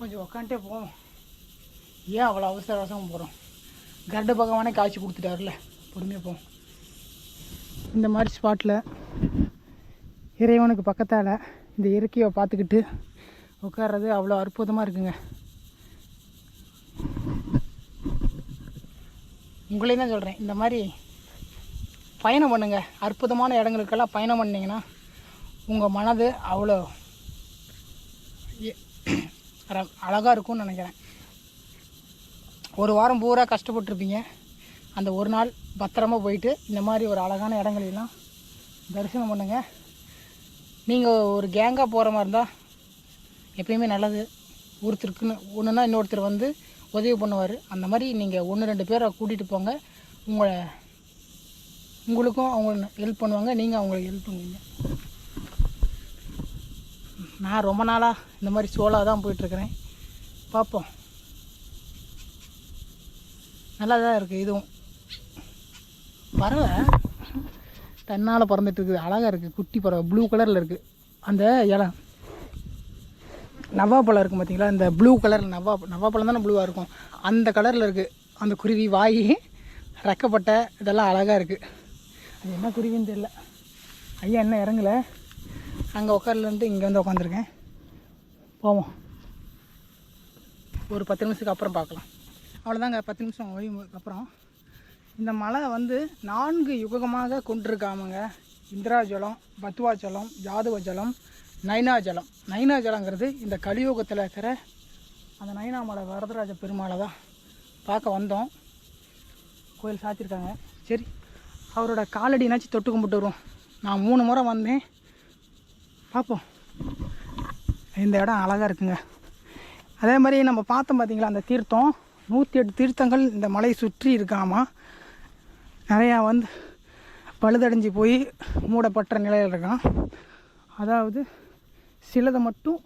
கொஞ்சம் உக்காண்டே போவோம். ஏன் அவ்வளோ அவசரம் போகிறோம்? கருட பகவானே காய்ச்சி கொடுத்துட்டாருல, பொறுமையாக போவோம். இந்த மாதிரி ஸ்பாட்டில் இறைவனுக்கு பக்கத்தால் இந்த இயற்கையை பார்த்துக்கிட்டு உட்கார்றது அவ்வளோ அற்புதமாக இருக்குங்க. உங்களையும் தான் சொல்கிறேன், இந்த மாதிரி பயணம் பண்ணுங்கள். அற்புதமான இடங்களுக்கெல்லாம் பயணம் பண்ணிங்கன்னா உங்கள் மனது அவ்வளோ அழகாக இருக்கும்னு நினைக்கிறேன். ஒரு வாரம் பூரா கஷ்டப்பட்டுருப்பீங்க, அந்த ஒரு நாள் பத்திரமா போயிட்டு இந்த மாதிரி ஒரு அழகான இடங்களெல்லாம் தரிசனம் பண்ணுங்கள். நீங்கள் ஒரு கேங்காக போகிற மாதிரி இருந்தால் எப்பயுமே நல்லது. ஒருத்தருக்குன்னு ஒன்றுனா இன்னொருத்தர் வந்து உதவி பண்ணுவார். அந்த மாதிரி நீங்கள் 1-2 பேரை கூட்டிகிட்டு போங்க. உங்களுக்கும் அவங்க ஹெல்ப் பண்ணுவாங்க, நீங்கள் அவங்களுக்கு ஹெல்ப் பண்ணுவீங்க. நான் ரொம்ப நாளாக இந்த மாதிரி சோலாக தான் போயிட்டுருக்கிறேன். பார்ப்போம், நல்லா தான் இருக்குது. இதுவும் பறவை தன்னால் பறந்துட்டு இருக்குது, அழகாக இருக்குது. குட்டி பறவை ப்ளூ கலரில் இருக்குது. அந்த இலை நவாப்பழம் இருக்கும் பார்த்தீங்களா, இந்த ப்ளூ கலரில் நவாப்பழம் தானே ப்ளூவாக இருக்கும், அந்த கலரில் இருக்குது அந்த குருவி. வாய், ரெக்கப்பட்டை இதெல்லாம் அழகாக இருக்குது. அது என்ன குருவின்னு தெரியல. ஐயா என்ன இறங்கலை, அங்கே உட்காரலன்ட்டு இங்கே வந்து உட்காந்துருக்கேன். போவோம், ஒரு 10 நிமிஷத்துக்கு அப்புறம் பார்க்கலாம். அவ்வளோதாங்க, 10 நிமிஷம் ஓய்வுக்கு அப்புறம். இந்த மலை வந்து 4 யுகமாக கொண்டிருக்காமங்க. இந்திராஜலம், பத்வாஜலம், ஜாதுவஜலம், நைனாஜலம். நைனாஜலங்கிறது இந்த கலியுகத்தில் இருக்கிற அந்த நைனாமலை வரதராஜ பெருமாளை தான் பார்க்க வந்தோம். கோயில் சாத்திருக்காங்க. சரி, அவரோட காலடினாச்சும் தொட்டு கும்பிட்டு வருவோம். நான் 3 முறை வந்தேன், பார்ப்போம். இந்த இடம் அழகாக இருக்குங்க. அதே மாதிரி நம்ம பார்த்தோம் பார்த்தீங்களா, அந்த தீர்த்தம் 108 தீர்த்தங்கள் இந்த மலையை சுற்றி இருக்காமா. நிறையா வந்து பழுதடைஞ்சு போய் மூடப்பட்ட நிலையில் இருக்கான். அதாவது சிலதை மட்டும்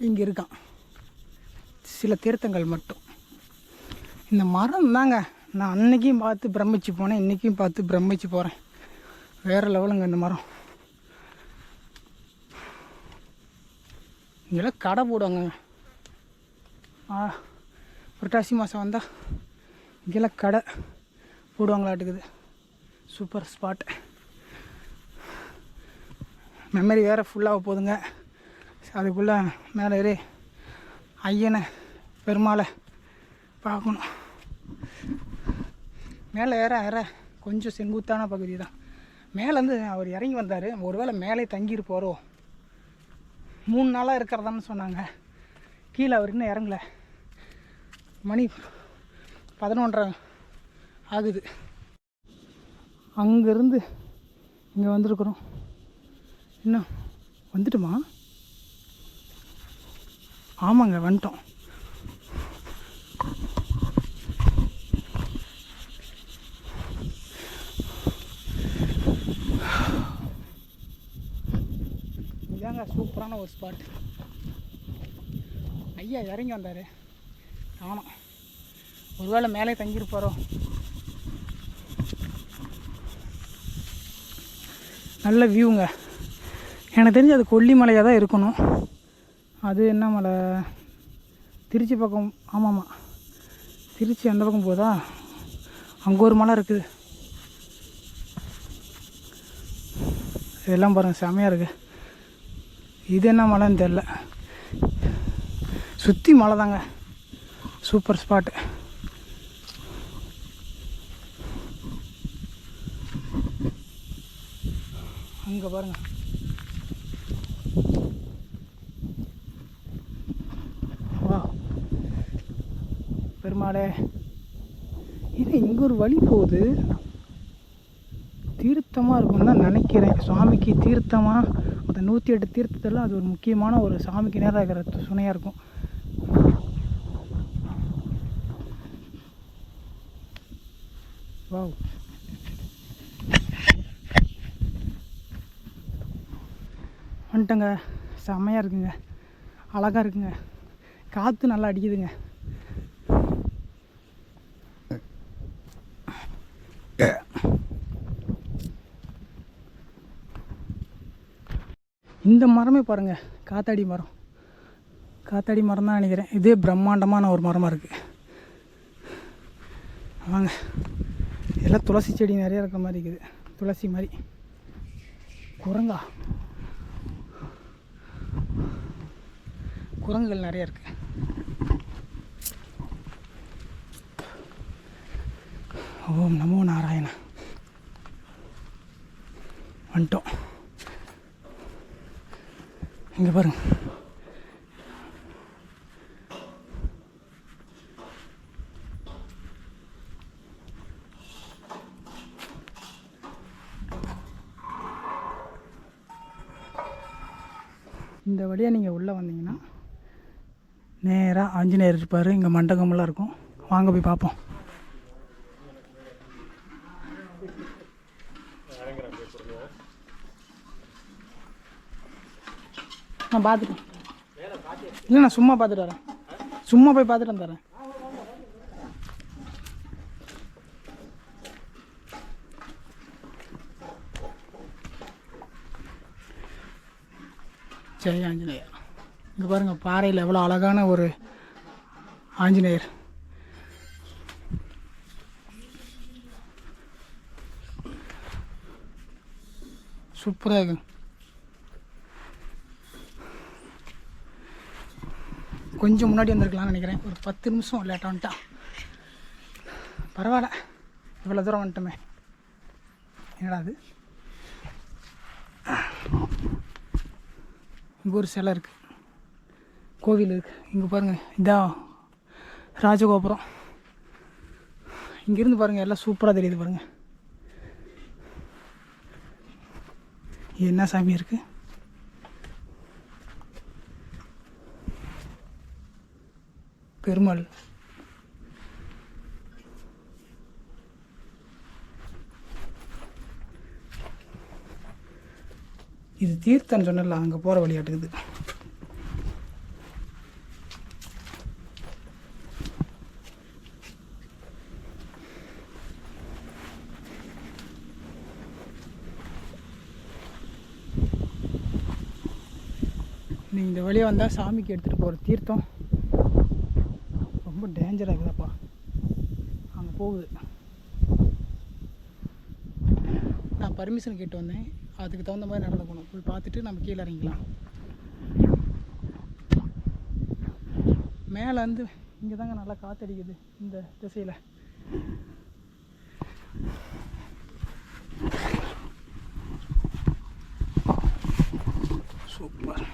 இங்கே இருக்கான், சில தீர்த்தங்கள் மட்டும். இந்த மரம் தாங்க நான் அன்றைக்கும் பார்த்து பிரமிச்சு போனேன், இன்றைக்கும் பார்த்து பிரமிச்சு போகிறேன். வேறு லெவலுங்க இந்த மரம். இங்கெல்லாம் கடை போடுவாங்க. புரட்டாசி மாதம் வந்தால் இங்கெல்லாம் கடை போடுவாங்களாட்டுக்குது. Super spot. மெமரி வேறு ஃபுல்லாக போகுதுங்க. அதுக்குள்ளே மேலே ஏறி ஐயனை பெருமாளை பார்க்கணும். மேலே ஏற கொஞ்சம் செங்குத்தான பகுதி தான். மேலேருந்து அவர் இறங்கி வந்தார். ஒருவேளை மேலே தங்கியிருப்பாரோ, 3 நாளாக இருக்கிறதான்னு சொன்னாங்க. கீழே அவர் இன்னும் இறங்கலை. மணி 11:30 ஆகுது. அங்கேருந்து இங்கே வந்திருக்குறோம். இன்னும் வந்துட்டுமா? ஆமாங்க, வந்துட்டோம். இதாங்க சூப்பரான ஒரு ஸ்பாட். ஐயா இறங்கி வந்தார். ஆமாம், ஒருவேளை மேலே தங்கியிருப்பாரோ. நல்ல வியூங்க. எனக்கு தெரிஞ்சு அது கொல்லிமலையாக தான் இருக்கணும். அது என்ன மலை? திருச்சி பக்கம். ஆமாம்மா, திருச்சி அந்த பக்கம் போதா? அங்கே ஒரு மலை இருக்குது. இதெல்லாம் பாருங்கள், செமையாக இருக்குது. இது என்ன மலைன்னு தெரில. சுற்றி மலை தாங்க. Super spot. அங்கே பாருங்கள், வா பெருமாளே. இது இங்கே ஒரு வழி போகுது, தீர்த்தமாக இருக்கும்னு தான் நினைக்கிறேன். சுவாமிக்கு தீர்த்தமாக அந்த 108 தீர்த்தத்தில் அது ஒரு முக்கியமான ஒரு சாமிக்கு நேராக இருக்கிற சுனையாக இருக்கும். வாவ், வந்துட்டங்க. செம்மையாக இருக்குங்க, அழகாக இருக்குங்க. காற்று நல்லா அடிக்குதுங்க. இந்த மரமே பாருங்கள், காத்தாடி மரம். காத்தாடி மரம் தான் நினைக்கிறேன். இதே பிரம்மாண்டமான ஒரு மரமாக இருக்குது. வாங்க, எல்லாம் துளசி செடி நிறையா இருக்க மாதிரி இருக்குது. துளசி மாதிரி. குரங்குகள் நிறையா இருக்குது. ஓம் நமோ நாராயண. வந்துட்டோம். இங்கே பாருங்க, இந்த வழியாக நீங்கள் உள்ளே வந்தீங்கன்னா நேராக ஆஞ்சநேயர் இருப்பார். இங்கே மண்டபமெல்லாம் இருக்கும். வாங்க போய் பார்ப்போம். நான் பார்த்துட்டேன். இல்லை, நான் சும்மா பார்த்துட்டு வரேன். சும்மா போய் பார்த்துட்டு வந்துடுறேன். ஜெய ஆஞ்சநேயா. இங்கே பாருங்கள், பாறையில் எவ்வளோ அழகான ஒரு ஆஞ்சநேயர். சூப்பராக இருக்கு. கொஞ்சம் முன்னாடி வந்திருக்கலாம்னு நினைக்கிறேன். ஒரு 10 நிமிஷம் லேட்டாக வந்துட்டான். பரவாயில்ல, இவ்வளோ தூரம் வந்துட்டோமே. என்னடா அது? இங்கே ஒரு சிலை இருக்குது, கோவில் இருக்குது. இங்கே பாருங்கள், இதான் ராஜகோபுரம். இங்கேருந்து பாருங்கள், எல்லாம் சூப்பராக தெரியுது பாருங்கள். என்ன சாமி இருக்குது? பெருமாள். இது தீர்த்தம் சொன்னல, அங்கே போகிற வழியாட்டுக்குது. நீ இந்த வழியாக வந்தால் சாமிக்கு எடுத்துகிட்டு போகிற தீர்த்தம் ரொம்ப டேஞ்சராக இருக்குதாப்பா. அங்கே போகுது. நான் பர்மிஷன் கேட்டு வந்தேன், அதுக்கு தகுந்த மாதிரி நடந்துக்கணும். போய் பார்த்துட்டு நம்ம கீழே இறங்கிக்கலாம். மேலே வந்து இங்கே தாங்க நல்லா காற்றடிக்குது இந்த திசையில். சூப்பர்.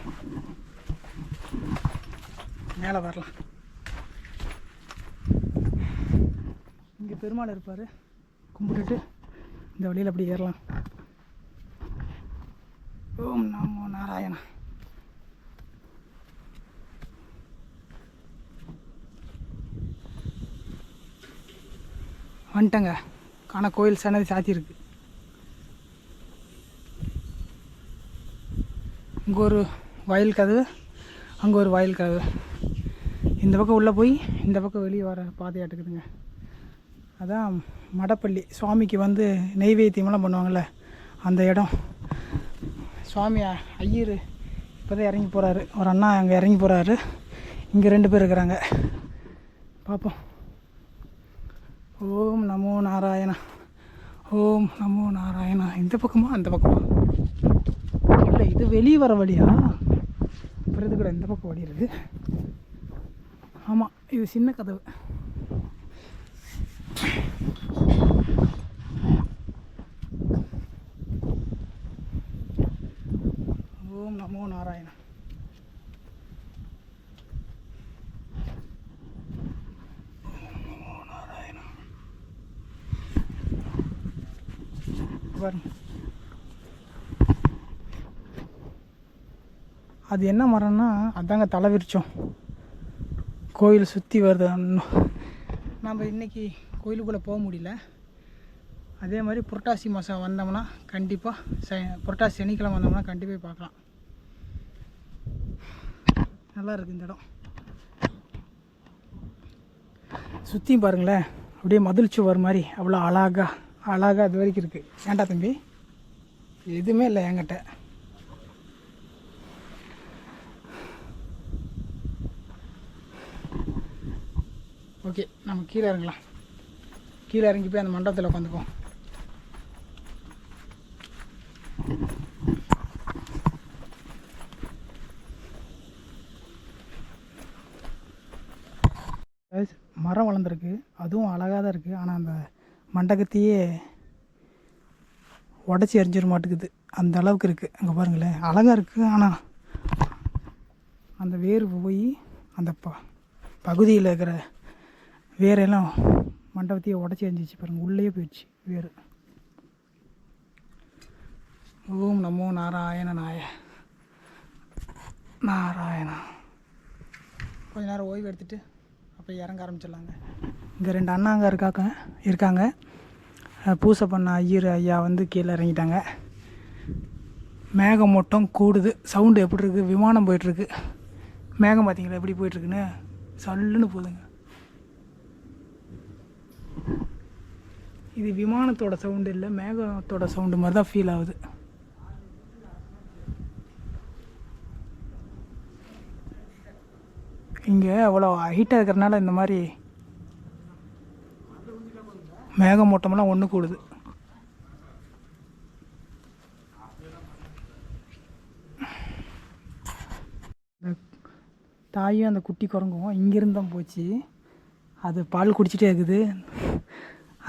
மேலே வரலாம். இங்கே பெருமாள் இருப்பார், கும்பிட்டுட்டு இந்த வழியில் அப்படி ஏறலாம். ஓம் நமோ நாராயணா. வந்துட்டங்க. ஆனால் கோயில் சன்னதி சாத்தியிருக்கு. இங்கே ஒரு வயல் கதவு, அங்கே ஒரு வயல் கதவு. இந்த பக்கம் உள்ளே போய் இந்த பக்கம் வெளியே வர பாதையாட்டுக்குதுங்க. அதான் மடப்பள்ளி. சுவாமிக்கு வந்து நெய்வேத்தியமெல்லாம் பண்ணுவாங்கள்ல, அந்த இடம். சுவாமி ஐயர் இப்போ தான் இறங்கி போகிறாரு. ஒரு அண்ணா அங்கே இறங்கி போகிறாரு. இங்கே 2 பேர் இருக்கிறாங்க. பார்ப்போம். ஓம் நமோ நாராயணா, ஓம் நமோ நாராயணா. இந்த பக்கமா அந்த பக்கமா? இல்லை, இது வெளியே வர வழியா? அப்புறம் இது கூட இந்த பக்கம் வழி இருக்குது. ஆமாம், இது சின்ன கதவு. ஓம் நமோ நாராயணா. நமோ நாராயணா. அது என்ன மரம்னா, அதாங்க தலை விரிச்சோம். கோயில் சுற்றி வருது. நம்ம இன்றைக்கி கோயிலுக்குள்ளே போக முடியல. அதே மாதிரி புரட்டாசி மாதம் வந்தோம்னா கண்டிப்பாக புரட்டாசி சனிக்கிழமை வந்தோம்னா கண்டிப்பாக பார்க்கலாம். நல்லா இருக்குது இந்த இடம். சுற்றியும் பாருங்களேன், அப்படியே மதில் சுவர் மாதிரி அவ்வளோ அழகாக அது வரைக்கும் இருக்குது. ஏன்டா தம்பி, எதுவுமே இல்லை என்கிட்ட. ஓகே, நம்ம கீழே இறங்கலாம். கீழே இறங்கி போய் அந்த மண்டபத்தில் உட்காந்துப்போம். மரம் வளர்ந்துருக்கு, அதுவும் அழகாக தான் இருக்குது. ஆனால் அந்த மண்டபத்தையே உடச்சி எரிஞ்சிட மாட்டேங்குது, அந்த அளவுக்கு இருக்குது. அங்கே பாருங்களேன், அழகாக இருக்குது. ஆனால் அந்த வேர் போய் அந்த பகுதியில் இருக்கிற வேரெல்லாம் மண்டபத்தையே உடச்சி எரிஞ்சிச்சு பாருங்கள். உள்ளே போயிடுச்சு வேர். ஓம் நமோ நாராயணனாய நாராயணா. கொஞ்ச நேரம் ஓய்வு எடுத்துகிட்டு அப்புறம் இறங்க ஆரம்பிச்சிடலாங்க. இங்கே 2 அண்ணாங்க இருக்காங்க. பூசை பண்ண ஐயா வந்து கீழே இறங்கிட்டாங்க. மேகம் மட்டும் கூடுது. சவுண்டு எப்படி இருக்குது, விமானம் போயிட்டுருக்கு. மேகம் பார்த்தீங்களா எப்படி போயிட்டுருக்குன்னு, சல்லுன்னு போகுதுங்க. இது விமானத்தோட சவுண்டு இல்லை, மேகத்தோட சவுண்டு மாதிரி தான் ஃபீல் ஆகுது. இங்கே அவ்வளோ ஹைட்டாக இருக்கிறனால இந்த மாதிரி மேகமூட்டமெல்லாம் ஒன்று கூடுது. தாயும் அந்த குட்டி குரங்கும் இங்கேருந்து தான் போச்சு. அது பால் குடிச்சிட்டே இருக்குது.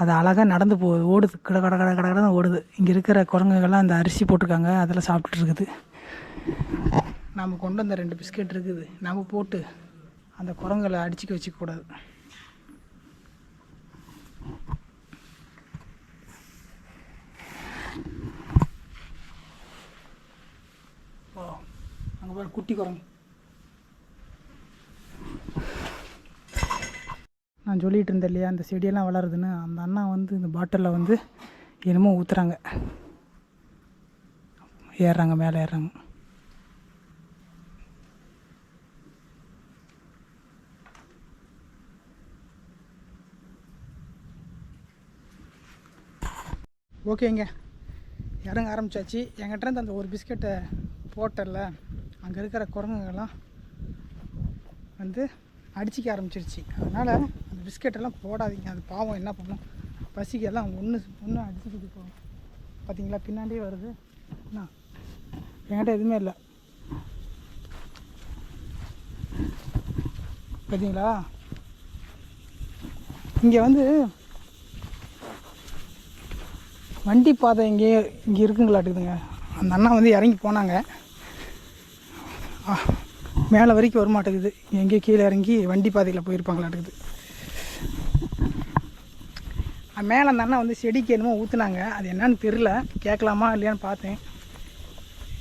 அது அழகாக நடந்து போகுது, ஓடுது, கடை கடை கடை கடை தான் ஓடுது. இங்கே இருக்கிற குரங்குகள்லாம் அந்த அரிசி போட்டிருக்காங்க, அதெல்லாம் சாப்பிட்டுட்டு இருக்குது. நம்ம கொண்டு வந்த 2 பிஸ்கெட் இருக்குது, நம்ம போட்டு அந்த குரங்களை அடிச்சுக்க வச்சுக்கூடாது. ஓ, அங்கே போய் குட்டி குரங்கு. நான் சொல்லிகிட்டு இருந்தேன் இல்லையா, அந்த செடியெல்லாம் வளருதுன்னு. அந்த அண்ணா வந்து இந்த பாட்டிலில் வந்து என்னமோ ஊற்றுறாங்க, ஏறுறாங்க, மேலே ஏறுறாங்க. ஓகேங்க, இறங்க ஆரம்பித்தாச்சு. என்கிட்ட அந்த ஒரு பிஸ்கெட்டை போட்டரில் அங்கே இருக்கிற குரங்குங்கெல்லாம் வந்து அடிச்சிக்க ஆரம்பிச்சிருச்சு. அதனால் அந்த பிஸ்கெட்டெல்லாம் போடாதீங்க, அது பாவம் என்ன பண்ணும், பசிக்கெல்லாம் ஒன்று அடிச்சுக்கிட்டு போகும். பார்த்தீங்களா, பின்னாடியே வருது. என்ன, என்கிட்ட எதுவுமே இல்லை. பார்த்தீங்களா, இங்கே வந்து வண்டி பாதை இங்கே இருக்குங்களாட்டுக்குதுங்க. அந்த அண்ணா வந்து இறங்கி போனாங்க, மேலே வரைக்கும் வர மாட்டேங்குது. எங்கேயோ கீழே இறங்கி வண்டி பாதையில் போயிருப்பாங்களாட்டுக்குது. மேலே அந்த அண்ணா வந்து செடிக்கு என்னமோ ஊற்றுனாங்க, அது என்னன்னு தெரில, கேட்கலாமா இல்லையான்னு பார்த்தேன்.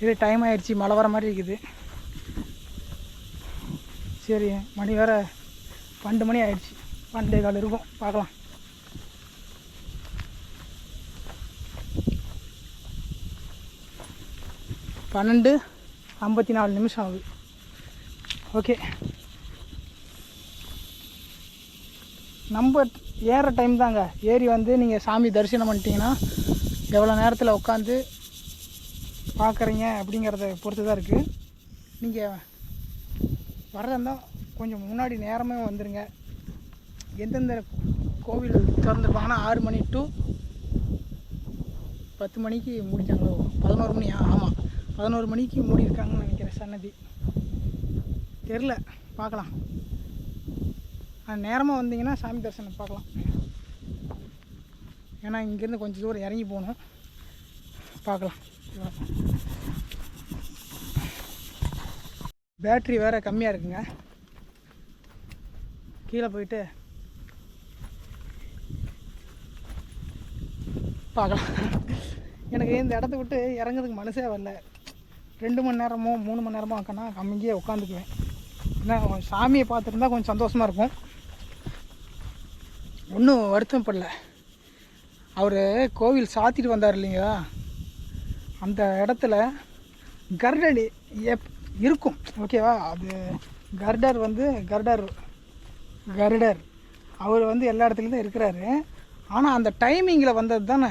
இது டைம் ஆகிடுச்சி, மழை வர மாதிரி இருக்குது. சரி, மணி வேறு 12 மணி ஆகிடுச்சி, 12:15 இருக்கும், பார்க்கலாம். பன்னெண்டு 54 நிமிஷம் ஆகுது. ஓகே, நம்ம ஏற டைம் தாங்க. ஏறி வந்து நீங்கள் சாமி தரிசனம் பண்ணிட்டீங்கன்னா எவ்வளோ நேரத்தில் உட்காந்து பார்க்குறீங்க அப்படிங்கிறத பொறுத்து தான் இருக்குது. நீங்கள் வர்றதாஇருந்தால் கொஞ்சம் முன்னாடி நேரமே வந்துடுங்க. எந்தெந்த கோவில் திறந்துருப்பாங்கன்னா 6 மணி டு 10 மணிக்கு முடிஞ்சாங்களோ, 11 மணியா? ஆமாம், 11 மணிக்கு மூடியிருக்காங்கன்னு நினைக்கிறேன் சன்னதி. தெரில, பார்க்கலாம். நேரமாக வந்தீங்கன்னா சாமி தரிசனம் பார்க்கலாம். ஏன்னா இங்கேருந்து கொஞ்சம் தூரம் இறங்கி போகணும், பார்க்கலாம். பேட்ரி வேறு கம்மியாக இருக்குங்க. கீழே போயிட்டு பார்க்கலாம். எனக்கு இந்த இடத்த விட்டு இறங்குறதுக்கு மனசே வரல. 2 மணி நேரமோ 3 மணி நேரமோ ஆக்கனா கம்மிங்கே உட்காந்துக்குவேன். ஏன்னா சாமியை பார்த்துருந்தா கொஞ்சம் சந்தோஷமாக இருக்கும், ஒன்றும் வருத்தம் படல. அவர் கோவில் சாத்திட்டு வந்தார் இல்லைங்களா, அந்த இடத்துல கர்டர் இருக்கும், ஓகேவா? அது கர்டர் வந்து கர்டர் அவர் வந்து எல்லா இடத்துலையும் தான் இருக்கிறாரு. ஆனால் அந்த டைமிங்கில் வந்தது தானே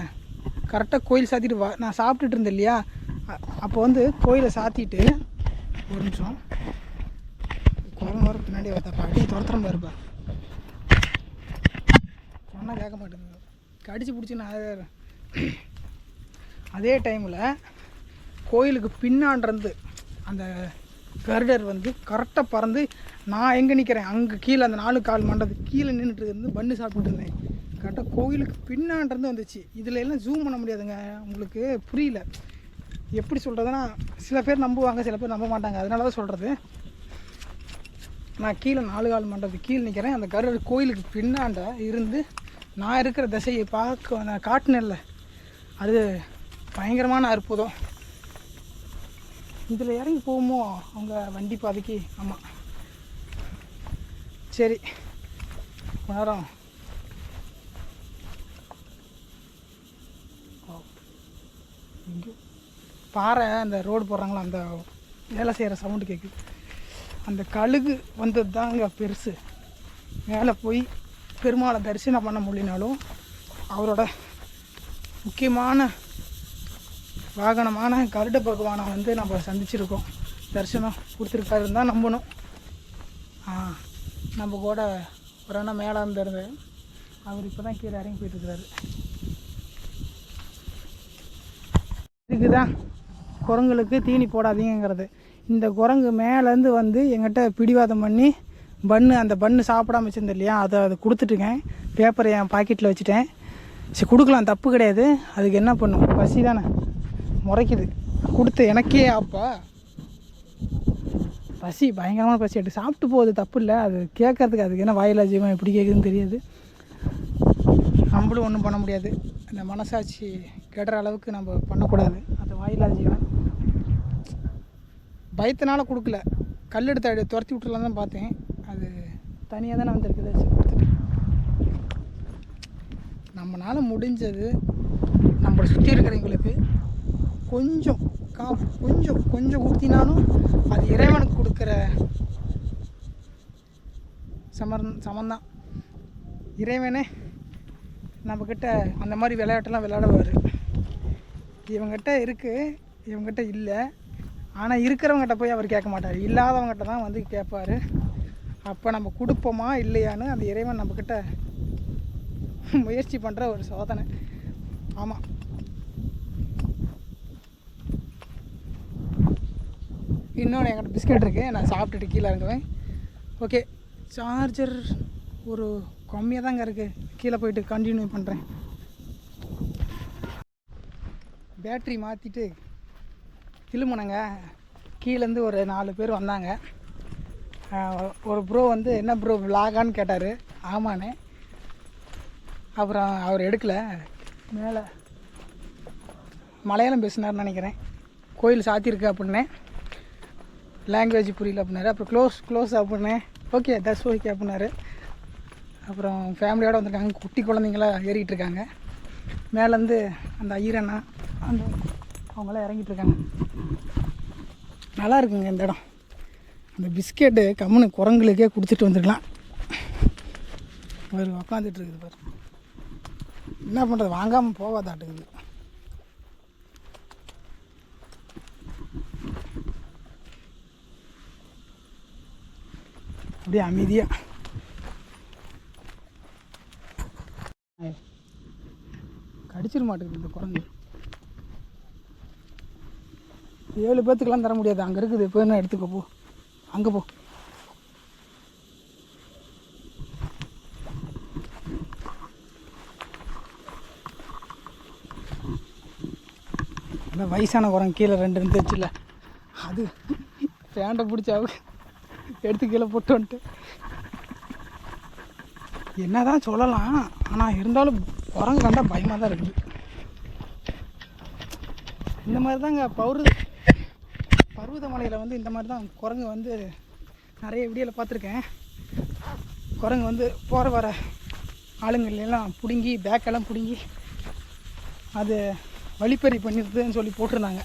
கரெக்டாக கோயில் சாத்திட்டு நான் சாப்பிட்டுட்டு இருந்தேன் இல்லையா, அப்போ வந்து கோயிலை சாத்திட்டு ஒரு நிமிஷம் குரங்கு வர பின்னாடி பார்த்தா அடி துரத்துறமா இருப்பா, சொன்னால் கேட்க மாட்டேங்குது, கடிச்சு பிடிச்சி நான். அதே டைமில் கோயிலுக்கு பின்னாண்டிருந்து அந்த கர்டர் வந்து கரெக்டாக பறந்து நான் எங்கே நிற்கிறேன் அங்கே கீழே அந்த 4 கால் மண்டபத்துக்கு கீழே நின்றுட்டு இருந்து பண்ணு சாப்பிட்டு இருந்தேன். கரெக்டாக கோயிலுக்கு பின்னாண்டிருந்து வந்துச்சு. இதில் எல்லாம் ஜூம் பண்ண முடியாதுங்க, உங்களுக்கு புரியல எப்படி சொல்கிறதுனா. சில பேர் நம்புவாங்க, சில பேர் நம்ப மாட்டாங்க, அதனால தான் சொல்கிறது. நான் கீழே 4 கால் மண்டபத்துக்கு கீழே நிற்கிறேன். அந்த கர்டர் கோயிலுக்கு பின்னாண்ட இருந்து நான் இருக்கிற திசையை பார்க்க நான் காட்டினேன்ல, அது பயங்கரமான அற்புதம். இதில் இறங்கி போகுமோ அவங்க வண்டி பாதைக்கு? ஆமாம். சரி, நேரம் இங்கே பாறை அந்த ரோடு போடுறாங்களா, அந்த வேலை செய்கிற சவுண்டு கேட்குது. அந்த கழுகு வந்தது தாங்க பெருசு. மேலே போய் பெருமாளை தரிசனம் பண்ண முடியினாலும் அவரோட முக்கியமான வாகனமான கருட பகவானை வந்து நம்ம சந்திச்சிருக்கோம், தரிசனம் கொடுத்துருக்காருன்னு தான் நம்பணும். நம்ம கூட ஒரு அண்ணா மேலே இருந்தார், அவர் இப்போ தான் கீழே இறங்கி போயிட்டுருக்கிறாரு. இதுக்கு தான் குரங்குகளுக்கு தீனி போடாதீங்கிறது. இந்த குரங்கு மேலேருந்து வந்து எங்கிட்ட பிடிவாதம் பண்ணி அந்த பன்னு சாப்பிடாம வச்சுருந்தேன் இல்லையா, அதை கொடுத்துட்டுருக்கேன். பேப்பரை என் பாக்கெட்டில் வச்சுட்டேன். சரி கொடுக்கலாம், தப்பு கிடையாது. அதுக்கு என்ன பண்ணும், பசி தானே முறைக்குது. கொடுத்து எனக்கே அப்பா பசி, பயங்கரமான பசி எடுத்து சாப்பிட்டு போகுது, தப்பு இல்லை. அது கேட்கறதுக்கு அதுக்கு என்ன வாயிலா ஜீவன் எப்படி கேட்குதுன்னு தெரியாது. நம்மளும் ஒன்றும் பண்ண முடியாது. அந்த மனசாட்சி கெடுற அளவுக்கு நம்ம பண்ணக்கூடாது. அது வாயிலா ஜீவன். பயத்தினால கொடுக்கல, கல் எடுத்து துரத்தி விட்டுலாம் தான் பார்த்தேன். அது தனியாக தானே வந்துருக்குது. கொடுத்துட்டு நம்மளால் முடிஞ்சது நம்மளை சுற்றி இருக்கிறவங்களுக்கு கொஞ்சம் கொஞ்சம் ஊற்றினாலும் அது இறைவனுக்கு கொடுக்குற சமந்தான். இறைவனே நம்மக்கிட்ட அந்த மாதிரி விளையாட்டெல்லாம் விளையாடுவார். இவங்ககிட்ட இருக்குது, இவங்ககிட்ட இல்லை. ஆனால் இருக்கிறவங்ககிட்ட போய் அவர் கேட்க மாட்டார், இல்லாதவங்ககிட்ட தான் வந்து கேட்பார். அப்போ நம்ம கொடுப்போமா இல்லையான்னு அந்த இறைவன் நம்மக்கிட்ட முயற்சி பண்ணுற ஒரு சோதனை. ஆமாம், இன்னொன்று என்கிட்ட பிஸ்கட் இருக்குது, நான் சாப்பிட்டுட்டு கீழே இறங்குவேன். ஓகே, சார்ஜர் ஒரு கம்மியாக தாங்க இருக்குது, கீழே போயிட்டு கண்டினியூ பண்ணுறேன். பேட்ரி மாற்றிட்டு திரும்பினங்க. கீழேருந்து ஒரு 4 பேர் வந்தாங்க. ஒரு ப்ரோ வந்து என்ன ப்ரோ விலாகான்னு கேட்டார். ஆமாண்ணே. அப்புறம் அவர் எடுக்கலை. மேலே மலையாளம் பேசினார்னு நினைக்கிறேன். கோயில் சாத்தியிருக்கு அப்படின்னேன். லாங்குவேஜ் புரியல அப்படின்னாரு. அப்புறம் க்ளோஸ் அப்படின்னேன். ஓகே தட்ஸ் ஓகே அப்படின்னாரு. அப்புறம் ஃபேமிலியோடு வந்திருக்காங்க, குட்டி குழந்தைங்களாம் ஏறிக்கிட்டு இருக்காங்க. மேலேருந்து அந்த ஐயரண்ணா அவங்களாம் இறங்கிட்டுருக்காங்க. நல்லா இருக்குங்க இந்த இடம். அந்த பிஸ்கெட்டு கம்முன்னு குரங்குகளுக்கே கொடுத்துட்டு வந்துடலாம். அவர் உக்காந்துட்டு இருக்குது பாரு. என்ன பண்ணுறது, வாங்காமல் போகாதாட்டுக்குது. அப்படியே அமைதியாக கடிச்சிட மாட்டேங்குது இந்த குரங்கு. 7 பேர்த்துக்கெல்லாம் தர முடியாது, அங்கே இருக்குது. இப்போ என்ன எடுத்துக்க போ, அங்கே போ. அந்த வயசான குரங்கு கீழே 2 இருந்துச்சுல்ல, அது பேண்டை பிடிச்சாவு எடுத்து கீழே போட்டு வந்துட்டு என்ன தான் சொல்லலாம். ஆனால் இருந்தாலும் குரங்கு கண்டால் பயமாக தான் இருக்குது. இந்த மாதிரி தாங்க பருவதமலையில் வந்து இந்த மாதிரி தான் குரங்கு வந்து நிறைய வீடியோவில் பார்த்துருக்கேன். குரங்கு வந்து போகிற வர ஆளுங்கள்லாம் பிடுங்கி பேக்கெல்லாம் பிடுங்கி அது வழிப்பறி பண்ணிடுதுன்னு சொல்லி போட்டிருந்தாங்க.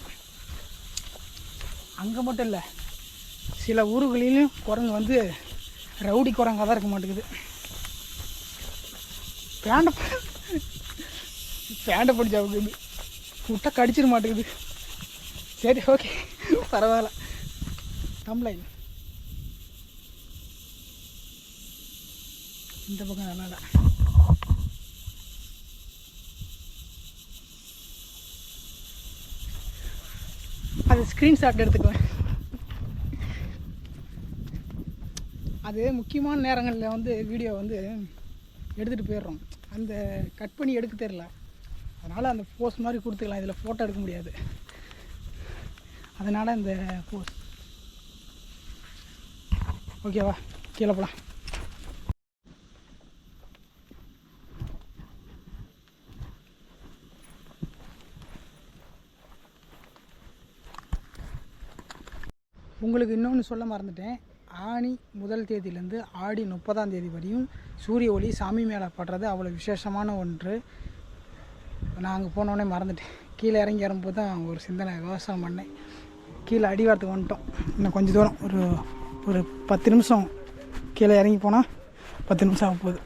அங்கே மட்டும் இல்லை, சில ஊர்களிலும் குரங்கு வந்து ரவுடி குரங்காக தான் இருக்க மாட்டேங்குது. பேண்டை பிடிச்சா இருக்குது, விட்டா கடிச்சிட மாட்டேங்குது. சரி ஓகே பரவாயில்ல. கம்ப்ளைண்ட் இந்த பக்கம் நல்லா இல்லை. அது ஸ்க்ரீன்ஷாட் எடுத்துக்குவேன். அது முக்கியமான நேரங்களில் வந்து வீடியோ வந்து எடுத்துகிட்டு போயிடுறோம். அந்த கட் பண்ணி எடுக்க தெரியல, அதனால் அந்த போஸ்ட் மாதிரி கொடுத்துக்கலாம். இதில் ஃபோட்டோ எடுக்க முடியாது, அதனால் இந்த போஸ்ட். ஓகேவா, கீழே போகலாம். உங்களுக்கு இன்னொன்று சொல்ல மறந்துட்டேன். ஆனி 1 தேதியிலேருந்து ஆடி 30ஆம் தேதி வரையும் சூரிய ஒளி சாமி மேலே படுறது அவ்வளோ விசேஷமான ஒன்று. நான் அங்கே போனோடனே மறந்துட்டேன். கீழே இறங்கி இறங்கும்போது தான் ஒரு சிந்தனை விவசாயம் பண்ணேன். கீழே அடிவாரத்துக்கு வந்துட்டோம். இன்னும் கொஞ்சம் தூரம், ஒரு 10 நிமிஷம் கீழே இறங்கி போனால் 10 நிமிஷம் ஆக போகுது.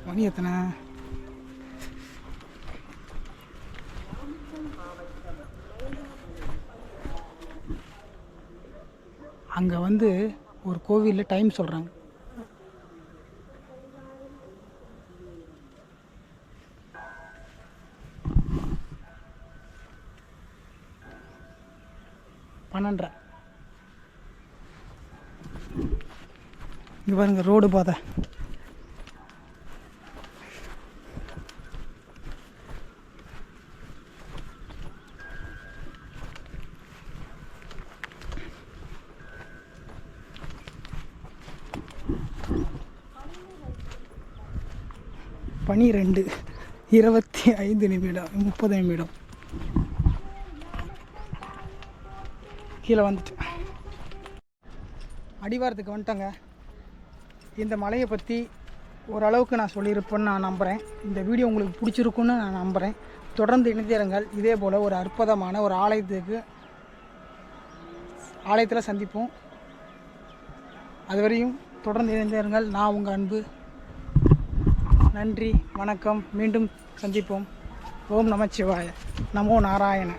மணி எத்தனை? அங்கே வந்து ஒரு கோவிலில் டைம் சொல்கிறாங்க. பன்னெண்டரை. இங்கே பாருங்க ரோடு பாதை. பனி 2 25 நிமிடம் 30 நிமிடம் கீழே வந்துட்டு அடிவாரத்துக்கு வந்துட்டேங்க. இந்த மலையை பற்றி ஓரளவுக்கு நான் சொல்லியிருப்பேன்னு நான் நம்புகிறேன். இந்த வீடியோ உங்களுக்கு பிடிச்சிருக்குன்னு நான் நம்புகிறேன். தொடர்ந்து இணைந்திருங்கள். இதே போல் ஒரு அற்புதமான ஒரு ஆலயத்தில் சந்திப்போம். அதுவரையும் தொடர்ந்து இணைந்திருங்கள். நான் உங்கள் அன்பு. நன்றி, வணக்கம். மீண்டும் சந்திப்போம். ஓம் நமச்சிவாய. நமோ நாராயண.